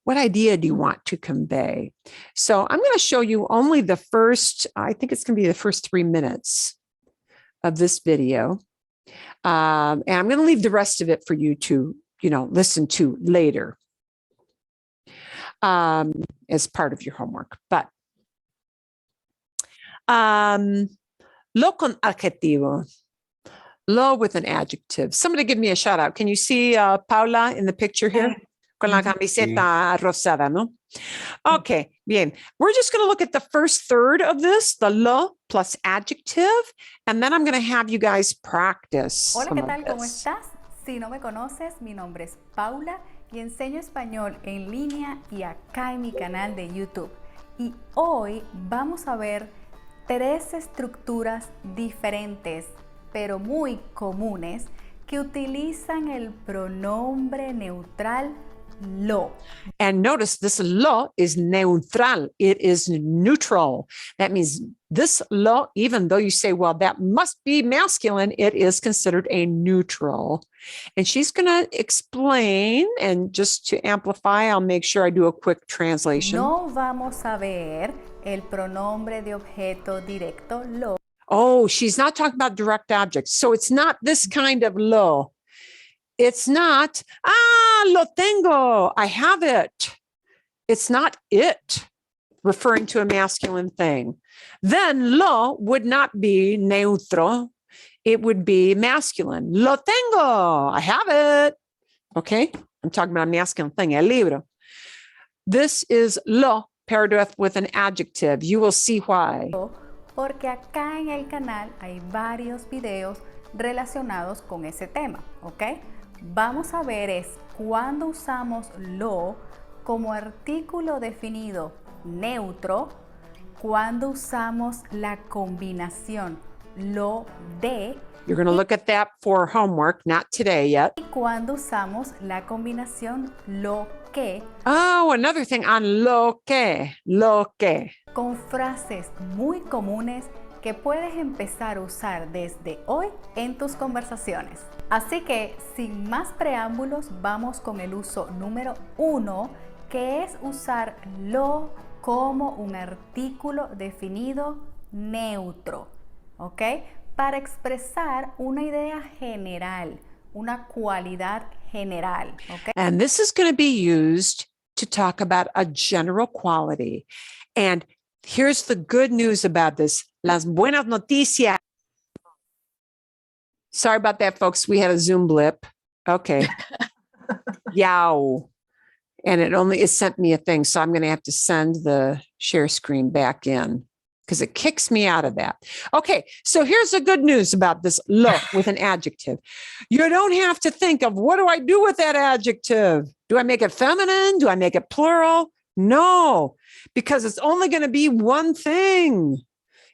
What idea do you want to convey? So I'm going to show you only the first, I think it's going to be the first 3 minutes of this video. And I'm going to leave the rest of it for you to, you know, listen to later as part of your homework. But lo con adjetivo, lo with an adjective. Somebody give me a shout out. Can you see Paula in the picture here? Con la camiseta rosada, ¿no? Okay, bien. We're just going to look at the first third of this, the lo plus adjective, and then I'm going to have you guys practice. Hola, some ¿qué of tal? ¿Cómo this. estás? Si no me conoces, mi nombre es Paula y enseño español en línea y acá en mi canal de YouTube. Y hoy vamos a ver 3 estructuras diferentes, pero muy comunes, que utilizan el pronombre neutral lo. And notice this lo is neutral. It is neutral. That means this lo, even though you say, well, that must be masculine, it is considered a neutral. And she's going to explain, and just to amplify, I'll make sure I do a quick translation. No vamos a ver el pronombre de objeto directo lo. Oh, she's not talking about direct objects. So it's not this kind of lo. It's not, lo tengo, I have it. It's not it, referring to a masculine thing. Then lo would not be neutro. It would be masculine. Lo tengo, I have it. Okay, I'm talking about a masculine thing, el libro. This is lo paired with an adjective. You will see why. Porque acá en el canal hay varios videos relacionados con ese tema, ¿ok? Vamos a ver es cuando usamos lo como artículo definido neutro, cuando usamos la combinación lo de. You're going to look at that for homework, not today yet. Y cuando usamos la combinación lo que. Oh, another thing on lo que. Con frases muy comunes que puedes empezar a usar desde hoy en tus conversaciones. Así que, sin más preámbulos, vamos con el uso número 1, que es usar lo como un artículo definido neutro, ¿ok? Para expresar una idea general, una cualidad general, ¿ok? And this is going to be used to talk about a general quality. And here's the good news about this. Las buenas noticias. Sorry about that, folks. We had a Zoom blip. Okay. Yow. And it sent me a thing. So I'm going to have to send the share screen back in because it kicks me out of that. Okay. So here's the good news about this lo with an adjective. You don't have to think of what do I do with that adjective? Do I make it feminine? Do I make it plural? No, because it's only going to be one thing.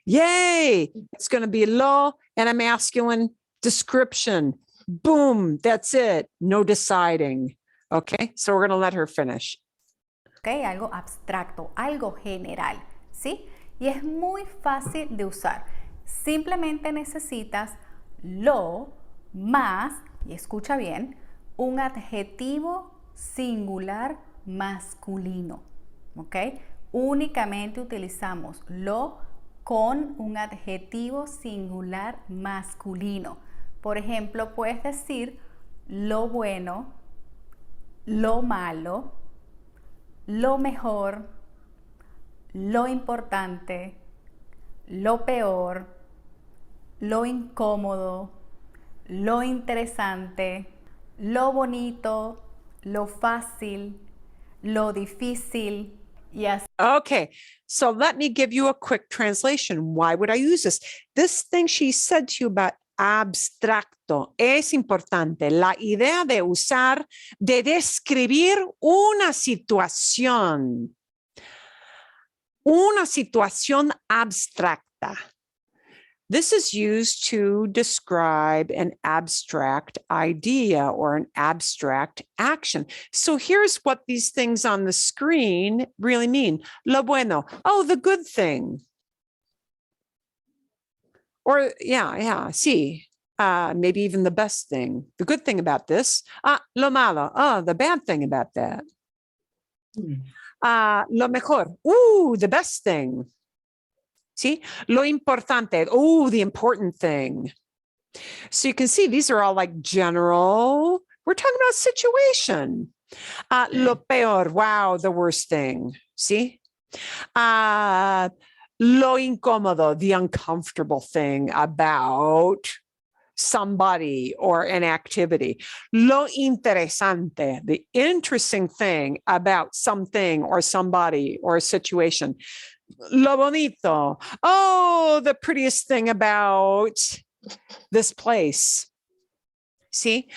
Yay. It's going to be lo and a masculine description. Boom. That's it. No deciding. Okay. So we're going to let her finish. Okay. Algo abstracto, algo general. ¿Sí? Y es muy fácil de usar. Simplemente necesitas lo más, y escucha bien, un adjetivo singular masculino. ¿Ok? Únicamente utilizamos lo con un adjetivo singular masculino. Por ejemplo, puedes decir lo bueno, lo malo, lo mejor, lo importante, lo peor, lo incómodo, lo interesante, lo bonito, lo fácil, lo difícil. Yes. Okay, so let me give you a quick translation. Why would I use this? This thing she said to you about abstracto es importante. La idea de usar, de describir una situación abstracta. This is used to describe an abstract idea or an abstract action. So here's what these things on the screen really mean. Lo bueno, oh, the good thing. Or sí, maybe even the best thing. The good thing about this, lo malo, the bad thing about that. Lo mejor, the best thing. See, lo importante, the important thing. So you can see these are all like general, we're talking about situation. Lo peor, wow, the worst thing. See? Lo incómodo, the uncomfortable thing about somebody or an activity. Lo interesante, the interesting thing about something or somebody or a situation. Lo bonito, oh, the prettiest thing about this place. See,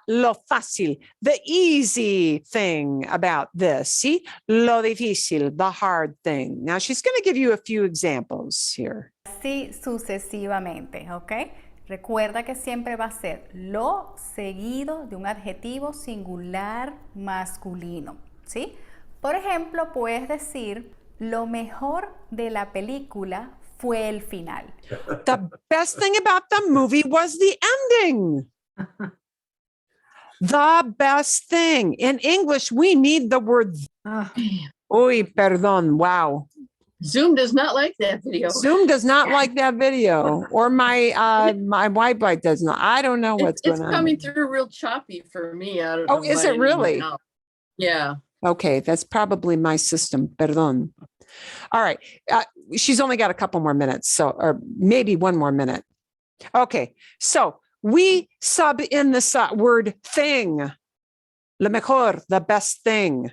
lo fácil, the easy thing about this. See, lo difícil, the hard thing. Now she's going to give you a few examples here. Así sucesivamente, ¿ok? Recuerda que siempre va a ser lo seguido de un adjetivo singular masculino, ¿sí? Por ejemplo, puedes decir, lo mejor de la película fue el final. The best thing about the movie was the ending. The best thing. In English, we need the word. Uy, perdón. Wow. Zoom does not like that video. Zoom does not like that video, or my my Wi-Fi does not. I don't know what's going on. It's coming through real choppy for me. I don't Oh, know is by it really? anyone else. Yeah. Okay, that's probably my system. Perdón. All right. She's only got a couple more minutes, so or maybe one more minute. Okay, so we sub in the word thing. Lo mejor, the best thing.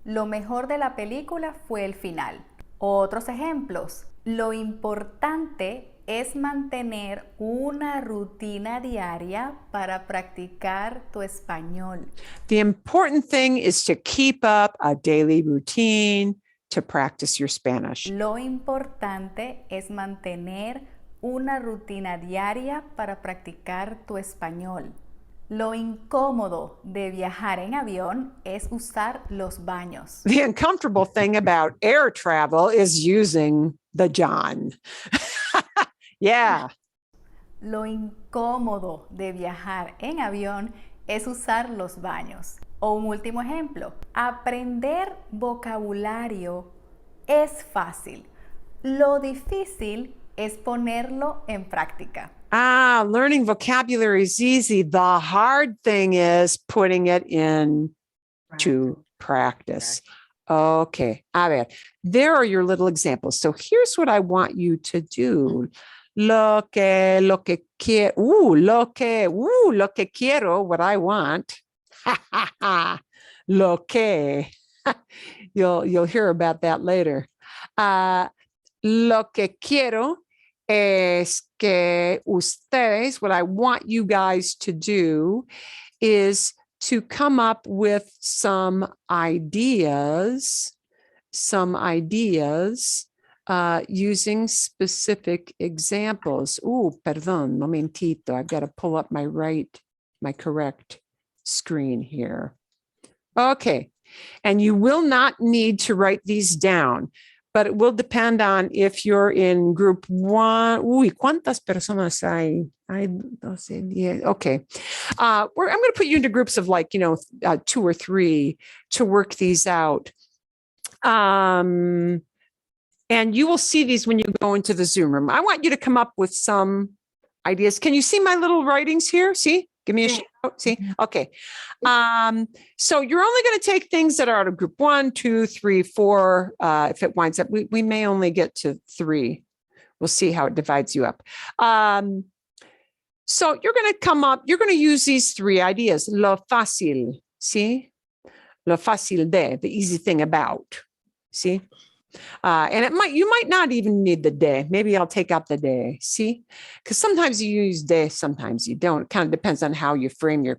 Lo mejor de la película fue el final. Otros ejemplos. Lo importante es mantener una rutina diaria para practicar tu español. The important thing is to keep up a daily routine to practice your Spanish. Lo importante es mantener una rutina diaria para practicar tu español. Lo incómodo de viajar en avión es usar los baños. The uncomfortable thing about air travel is using the John. Yeah. Lo incómodo de viajar en avión es usar los baños. O un último ejemplo, aprender vocabulario es fácil. Lo difícil es ponerlo en práctica. Learning vocabulary is easy. The hard thing is putting it into practice. Okay. A ver, there are your little examples. So here's what I want you to do. Lo que quiero, what I want. Lo que. You'll hear about that later. Lo que quiero es que ustedes, what I want you guys to do is to come up with some ideas using specific examples. Perdón, momentito. I've got to pull up my correct screen here. Okay. And you will not need to write these down, but it will depend on if you're in group 1. ¿Cuántas personas hay? Okay. I'm going to put you into groups of 2 or 3 to work these out. And you will see these when you go into the Zoom room. I want you to come up with some ideas. Can you see my little writings here? See? Give me a shout. See? Okay. So you're only going to take things that are out of group 1, 2, 3, 4. If it winds up, we may only get to 3. We'll see how it divides you up. So you're going to use these 3 ideas. Lo fácil, see? Lo fácil de, the easy thing about, see? And you might not even need the de. Maybe I'll take out the de, see? Because sometimes you use de, sometimes you don't. It kind of depends on how you frame your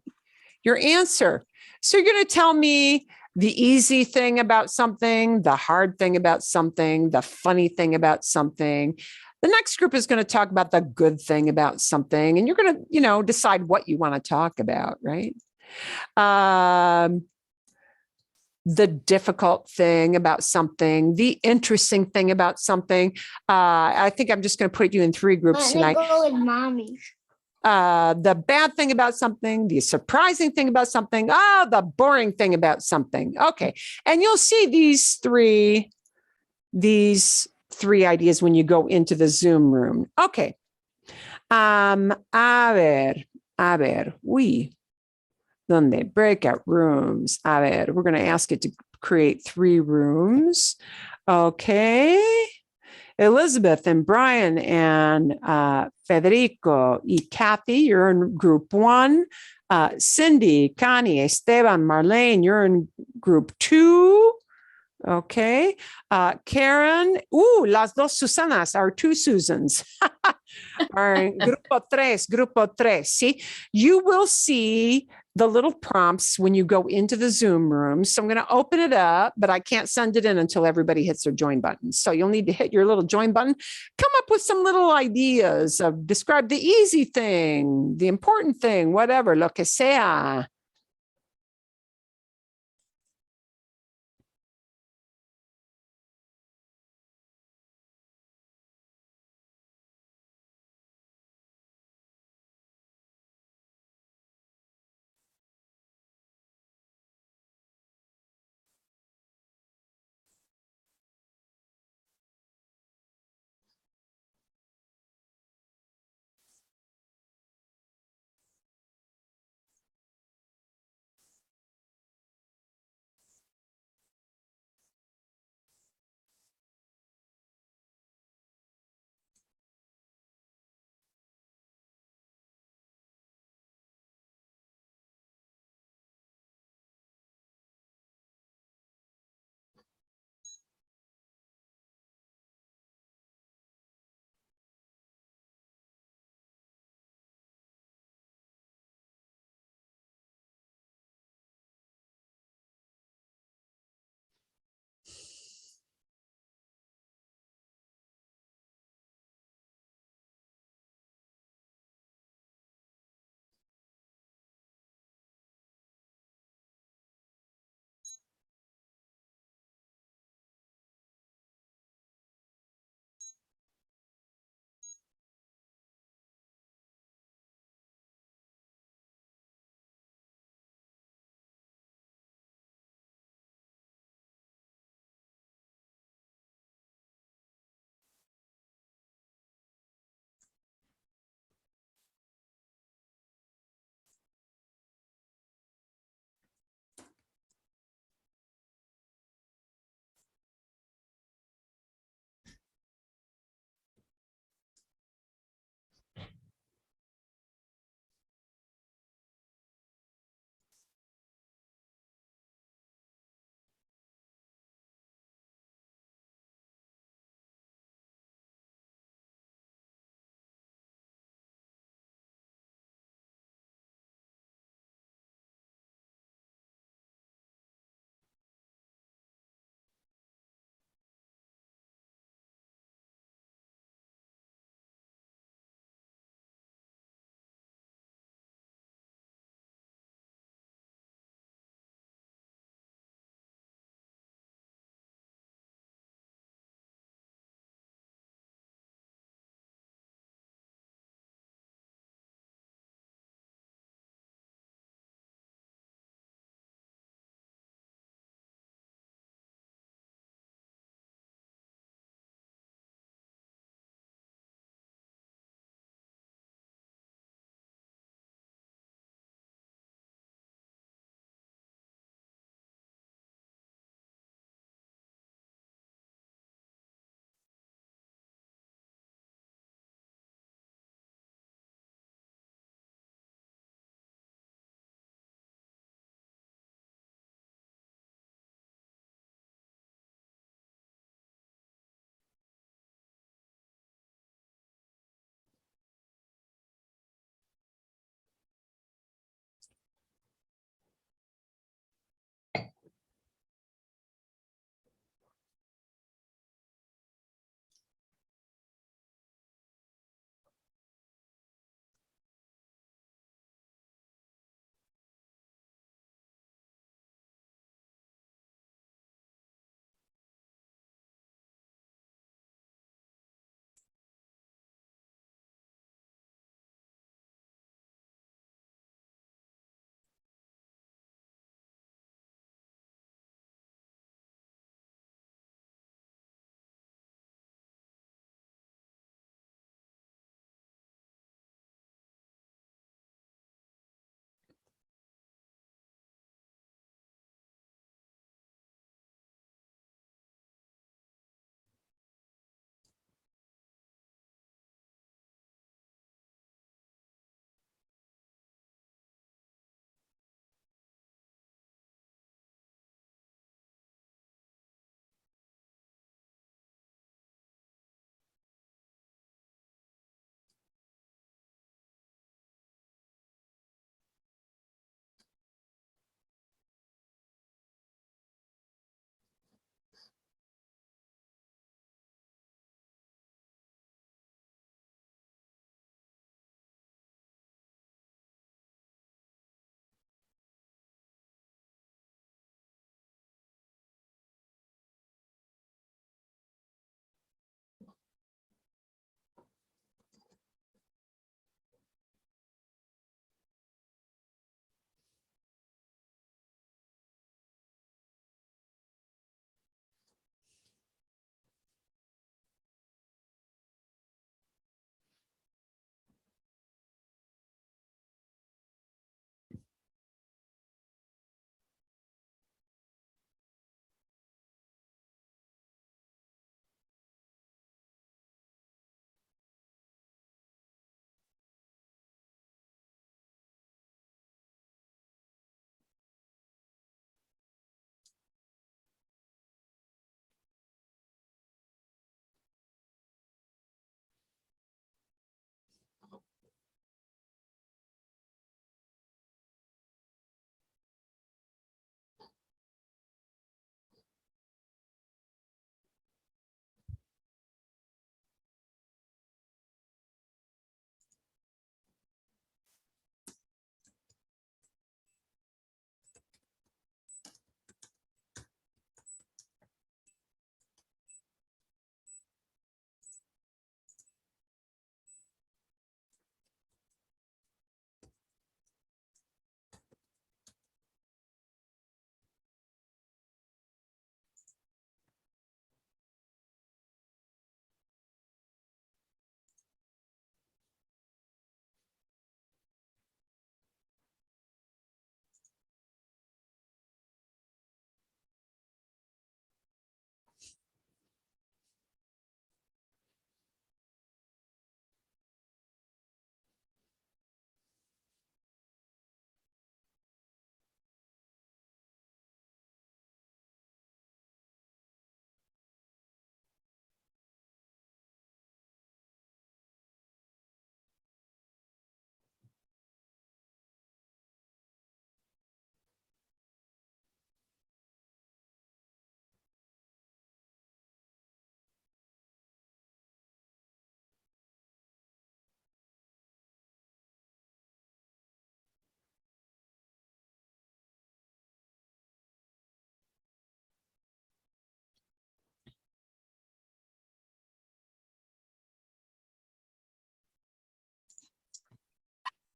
answer. So you're going to tell me the easy thing about something, the hard thing about something, the funny thing about something. The next group is going to talk about the good thing about something, and you're going to, decide what you want to talk about, right? The difficult thing about something, the interesting thing about something. I think I'm just going to put you in 3 groups tonight. Go with mommy. The bad thing about something, the surprising thing about something, the boring thing about something. Okay. And you'll see these three ideas when you go into the Zoom room. Okay. A ver, donde breakout rooms. A ver, we're going to ask it to create 3 rooms. Okay. Elizabeth and Brian and Federico y Kathy, you're in group 1. Cindy, Connie, Esteban, Marlene, you're in group 2. Okay. Karen, las dos Susanas, our 2 Susans. Are in grupo tres. See, you will see the little prompts when you go into the Zoom room. So I'm going to open it up, but I can't send it in until everybody hits their join button. So you'll need to hit your little join button. Come up with some little ideas of describe the easy thing, the important thing, whatever, lo que sea.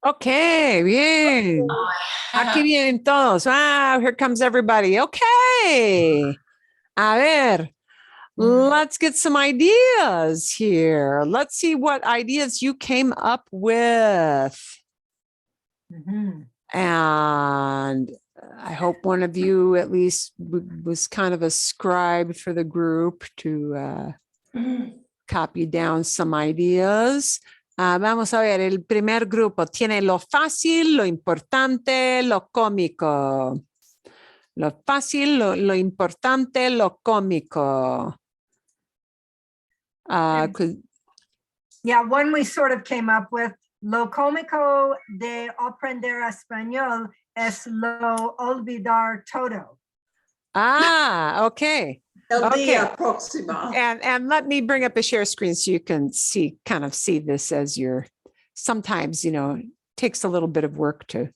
Okay, bien. Aquí vienen todos. Ah, here comes everybody. Okay. A ver, let's get some ideas here. Let's see what ideas you came up with. And I hope one of you at least was kind of a scribe for the group to copy down some ideas. Vamos a ver, el primer grupo tiene lo fácil, lo importante, lo cómico. Lo fácil, lo importante, lo cómico. Yeah, one we sort of came up with. Lo cómico de aprender español es lo olvidar todo. Ah, okay. El Okay. día próximo. And let me bring up a share screen so you can kind of see this as you're, sometimes, it takes a little bit of work to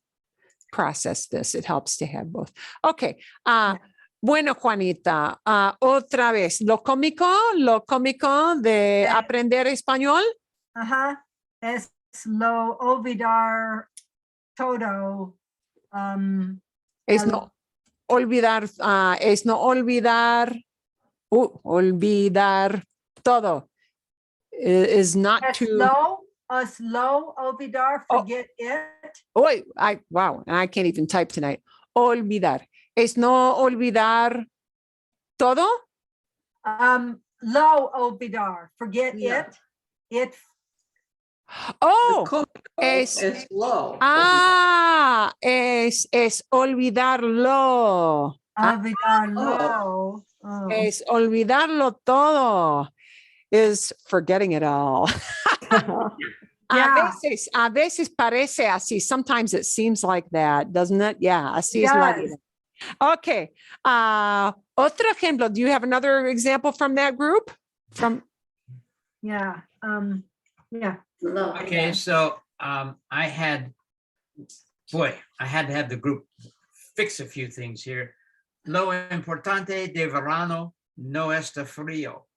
process this. It helps to have both. Okay. Bueno, Juanita, otra vez, lo cómico de aprender español. Ajá. Es lo olvidar todo. Es no olvidar todo. Is not Es to. lo olvidar, forget it. Wow, I can't even type tonight. Olvidar. Es no olvidar todo. Lo olvidar, forget it. It. Es lo. Es olvidarlo. Olvidarlo. Es olvidarlo todo. Is forgetting it all. Yeah. A veces parece así. Sometimes it seems like that, doesn't it? Yeah, así es la vida. Okay. Otro ejemplo. Do you have another example from that group? Yeah. Yeah. Okay, so I had to have the group fix a few things here. Lo importante de verano no está frío.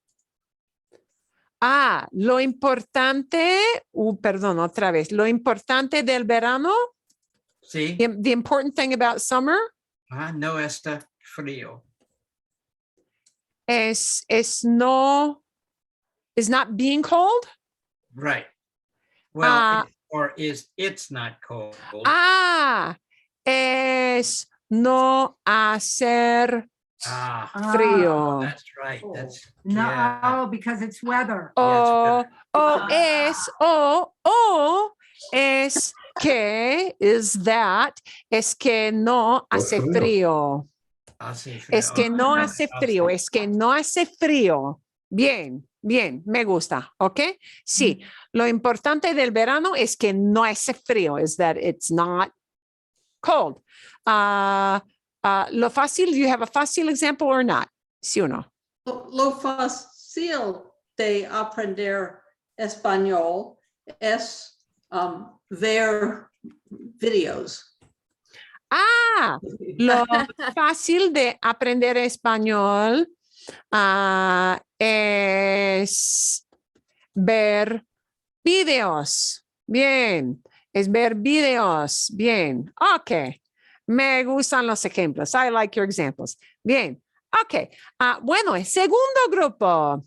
Lo importante, perdón, otra vez. Lo importante del verano. Sí. The important thing about summer. No está frío. Is not being cold. Right. Well, it's not cold. Es no hacer frío. That's right. That's because it's weather. Es que is that es que no hace frío. Es que no hace frío. Es que no hace frío. Bien, me gusta, ¿ok? Sí, lo importante del verano es que no hace frío, is that it's not cold. Lo fácil, do you have a fácil example or not? ¿Sí o no? Lo fácil de aprender español es ver videos. Lo fácil de aprender español es ver videos. Bien, es ver videos. Bien, ok. Me gustan los ejemplos. I like your examples. Bien, ok. Bueno, el segundo grupo.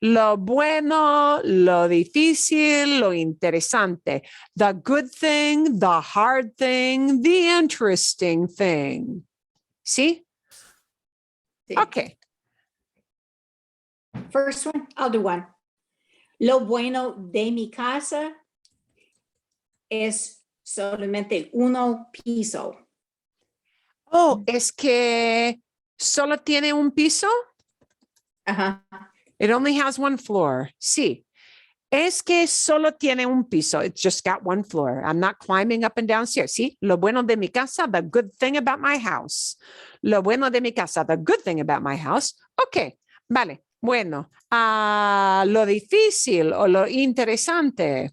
Lo bueno, lo difícil, lo interesante. The good thing, the hard thing, the interesting thing. ¿Sí? Okay. First one, I'll do one. Lo bueno de mi casa es solamente uno piso. Es que solo tiene un piso? Ajá. It only has one floor. Sí. Es que solo tiene un piso. It's just got one floor. I'm not climbing up and down stairs. Sí. Lo bueno de mi casa, the good thing about my house. Lo bueno de mi casa, the good thing about my house. Ok. Vale. Bueno. Lo difícil o lo interesante.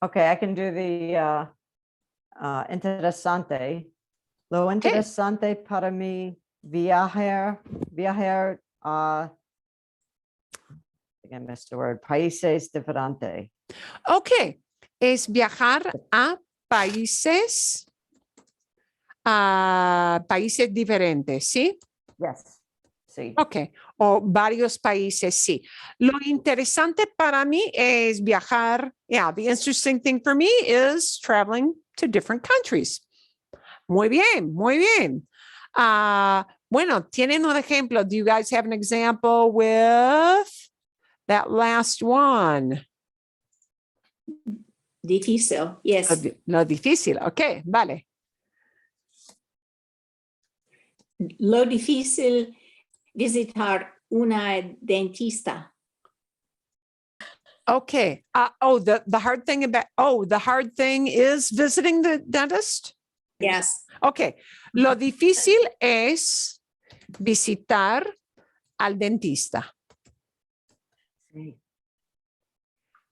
Okay, I can do the interesante. Lo interesante para mí viajar think I missed a word. Países diferentes. Ok, es viajar a países, países diferentes, ¿sí? Yes. Sí. Ok, o varios países, sí. Lo interesante para mí es viajar. Yeah, the interesting thing for me is traveling to different countries. Muy bien, muy bien. Bueno, ¿tienen un ejemplo? Do you guys have an example with that last one? Difícil, yes. Lo difícil, ok, vale. Lo difícil visitar una dentista. Okay. The hard thing the hard thing is visiting the dentist? Yes. Okay. Lo difícil es visitar al dentista.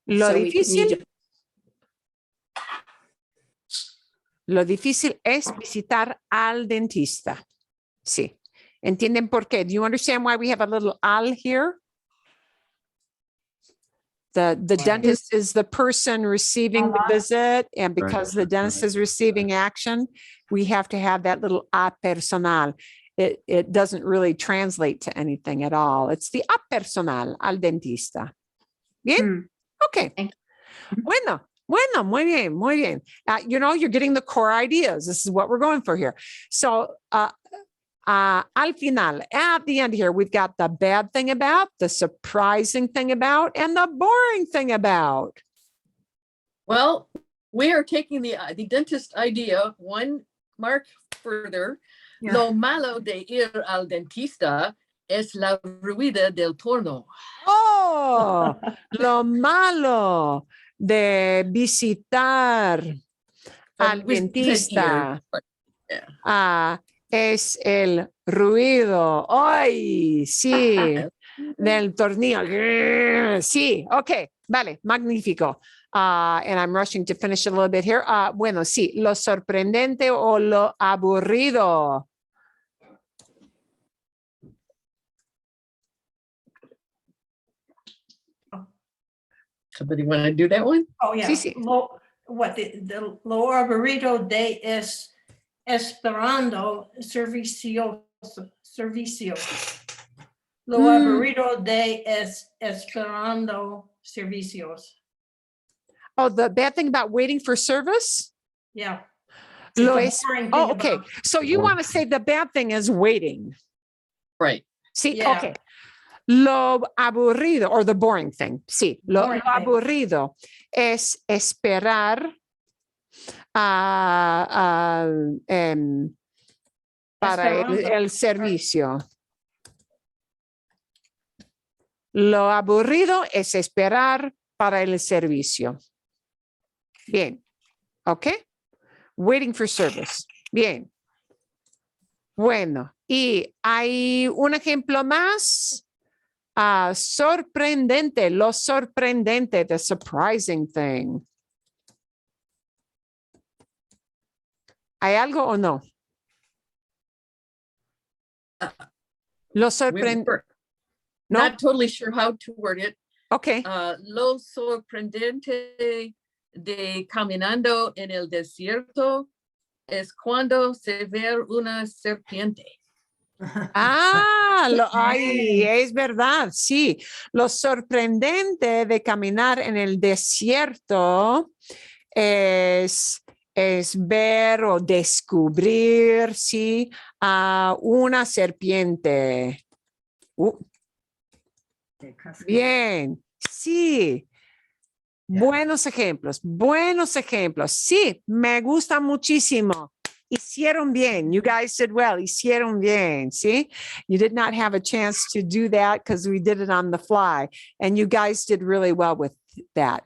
Lo So we difícil. need- Lo difícil es visitar al dentista. Sí. ¿Entienden por qué? Do you understand why we have a little al here? The dentist is the person receiving the visit, and because the dentist is receiving action, we have to have that little a personal. It doesn't really translate to anything at all. It's the a personal, al dentista. Bien? Okay. Bueno, muy bien, muy bien. You know, you're getting the core ideas. This is what we're going for here. So, al final, at the end here, we've got the bad thing about, the surprising thing about, and the boring thing about. Well, we are taking the dentist idea one mark further. Yeah. Lo malo de ir al dentista es la ruida del torno. Oh, lo malo de visitar al We said dentista. ear, but yeah. Es el ruido. ¡Ay! Sí, del tornillo. Sí, ok, vale, magnífico. And I'm rushing to finish a little bit here. Bueno, sí, lo sorprendente o lo aburrido. Somebody want to do that one? Oh, yeah. Sí, sí. Lo aburrido de esperando servicios. Lo aburrido de esperando servicios. Oh, the bad thing about waiting for service? Yeah. Lo It's es. a boring Oh, thing okay. about- So you want to say the bad thing is waiting. Right. Sí, Yeah. okay. Lo aburrido, or the boring thing. Sí, lo Boring thing. aburrido es esperar para Esperando. el servicio. Lo aburrido es esperar para el servicio. Bien. ¿Ok? Waiting for service. Bien. Bueno, y hay un ejemplo más. Sorprendente, lo sorprendente, the surprising thing. ¿Hay algo o no? Lo sorprendente. No? Not totally sure how to word it. Okay. Lo sorprendente de caminando en el desierto es cuando se ve una serpiente. Ay, es verdad, sí. Lo sorprendente de caminar en el desierto es ver o descubrir, sí, a una serpiente. Bien, sí. Buenos ejemplos, buenos ejemplos. Sí, me gusta muchísimo. Hicieron bien. You guys did well. Hicieron bien. See, you did not have a chance to do that because we did it on the fly. And you guys did really well with that.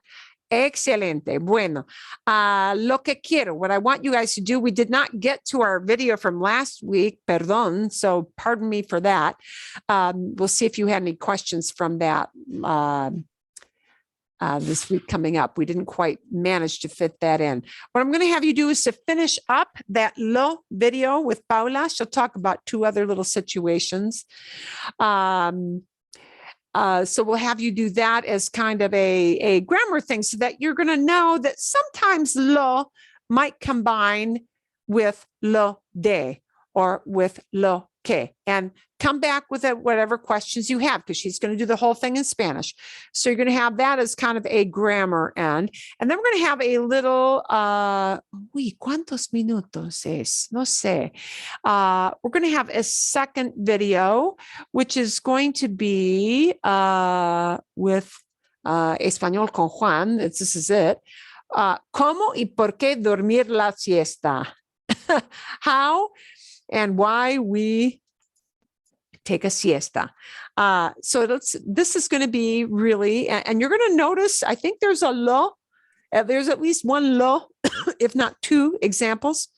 Excelente. Bueno, lo que quiero, what I want you guys to do, we did not get to our video from last week, perdón, so pardon me for that. We'll see if you had any questions from that this week coming up. We didn't quite manage to fit that in. What I'm going to have you do is to finish up that lo video with Paula. She'll talk about two other little situations. So we'll have you do that as kind of a grammar thing so that you're going to know that sometimes lo might combine with lo de or with lo que, and come back with whatever questions you have, because she's going to do the whole thing in Spanish. So you're going to have that as kind of a grammar end. And then we're going to have a little, ¿cuántos minutos es? No sé. We're going to have a second video, which is going to be with Español con Juan. This is it. ¿Cómo y por qué dormir la siesta? How and why we take a siesta. So this is going to be really, and you're going to notice, I think there's a lo, there's at least one lo, if not two examples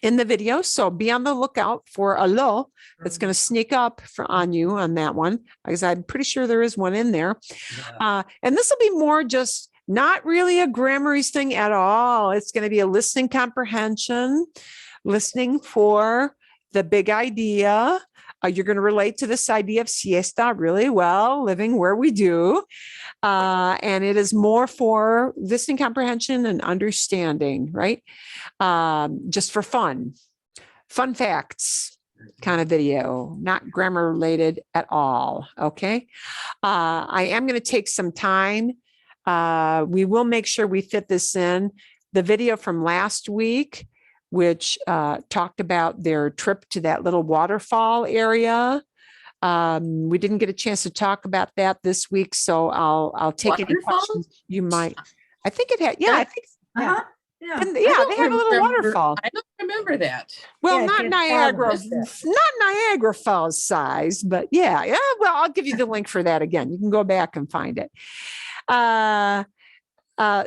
in the video. So be on the lookout for a lo that's going to sneak up on you on that one, because I'm pretty sure there is one in there. And this will be more just not really a grammarese thing at all. It's going to be a listening comprehension, listening for the big idea. You're going to relate to this idea of siesta really well, living where we do. And it is more for listening comprehension and understanding, right? Just for fun facts kind of video, not grammar related at all. Okay. I am going to take some time. We will make sure we fit this in. The video from last week, which talked about their trip to that little waterfall area. We didn't get a chance to talk about that this week, so I'll take any questions you might. I think it had, yeah, I think, Yeah. and, yeah, they have a little waterfall. I don't remember that. Well, Yeah, not it's Niagara, fabulous. not Niagara Falls size, but yeah. Well, I'll give you the link for that again. You can go back and find it.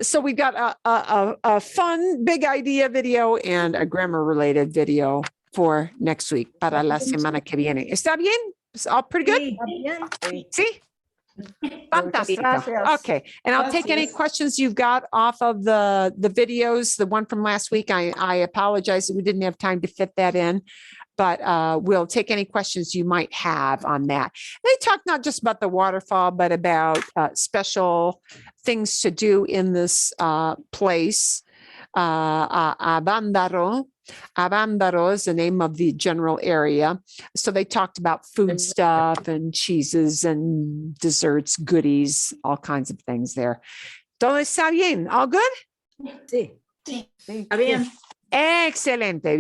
So we got a fun big idea video and a grammar related video for next week para la semana que viene. ¿Está bien? It's all pretty good? See? Fantastic. Gracias. Okay. And I'll take any questions you've got off of the videos, the one from last week. I apologize that we didn't have time to fit that in, but we'll take any questions you might have on that. They talk not just about the waterfall, but about special things to do in this place. Avándaro is the name of the general area. So they talked about food stuff and cheeses and desserts, goodies, all kinds of things there. Todo está bien? All good? Sí. Excelente.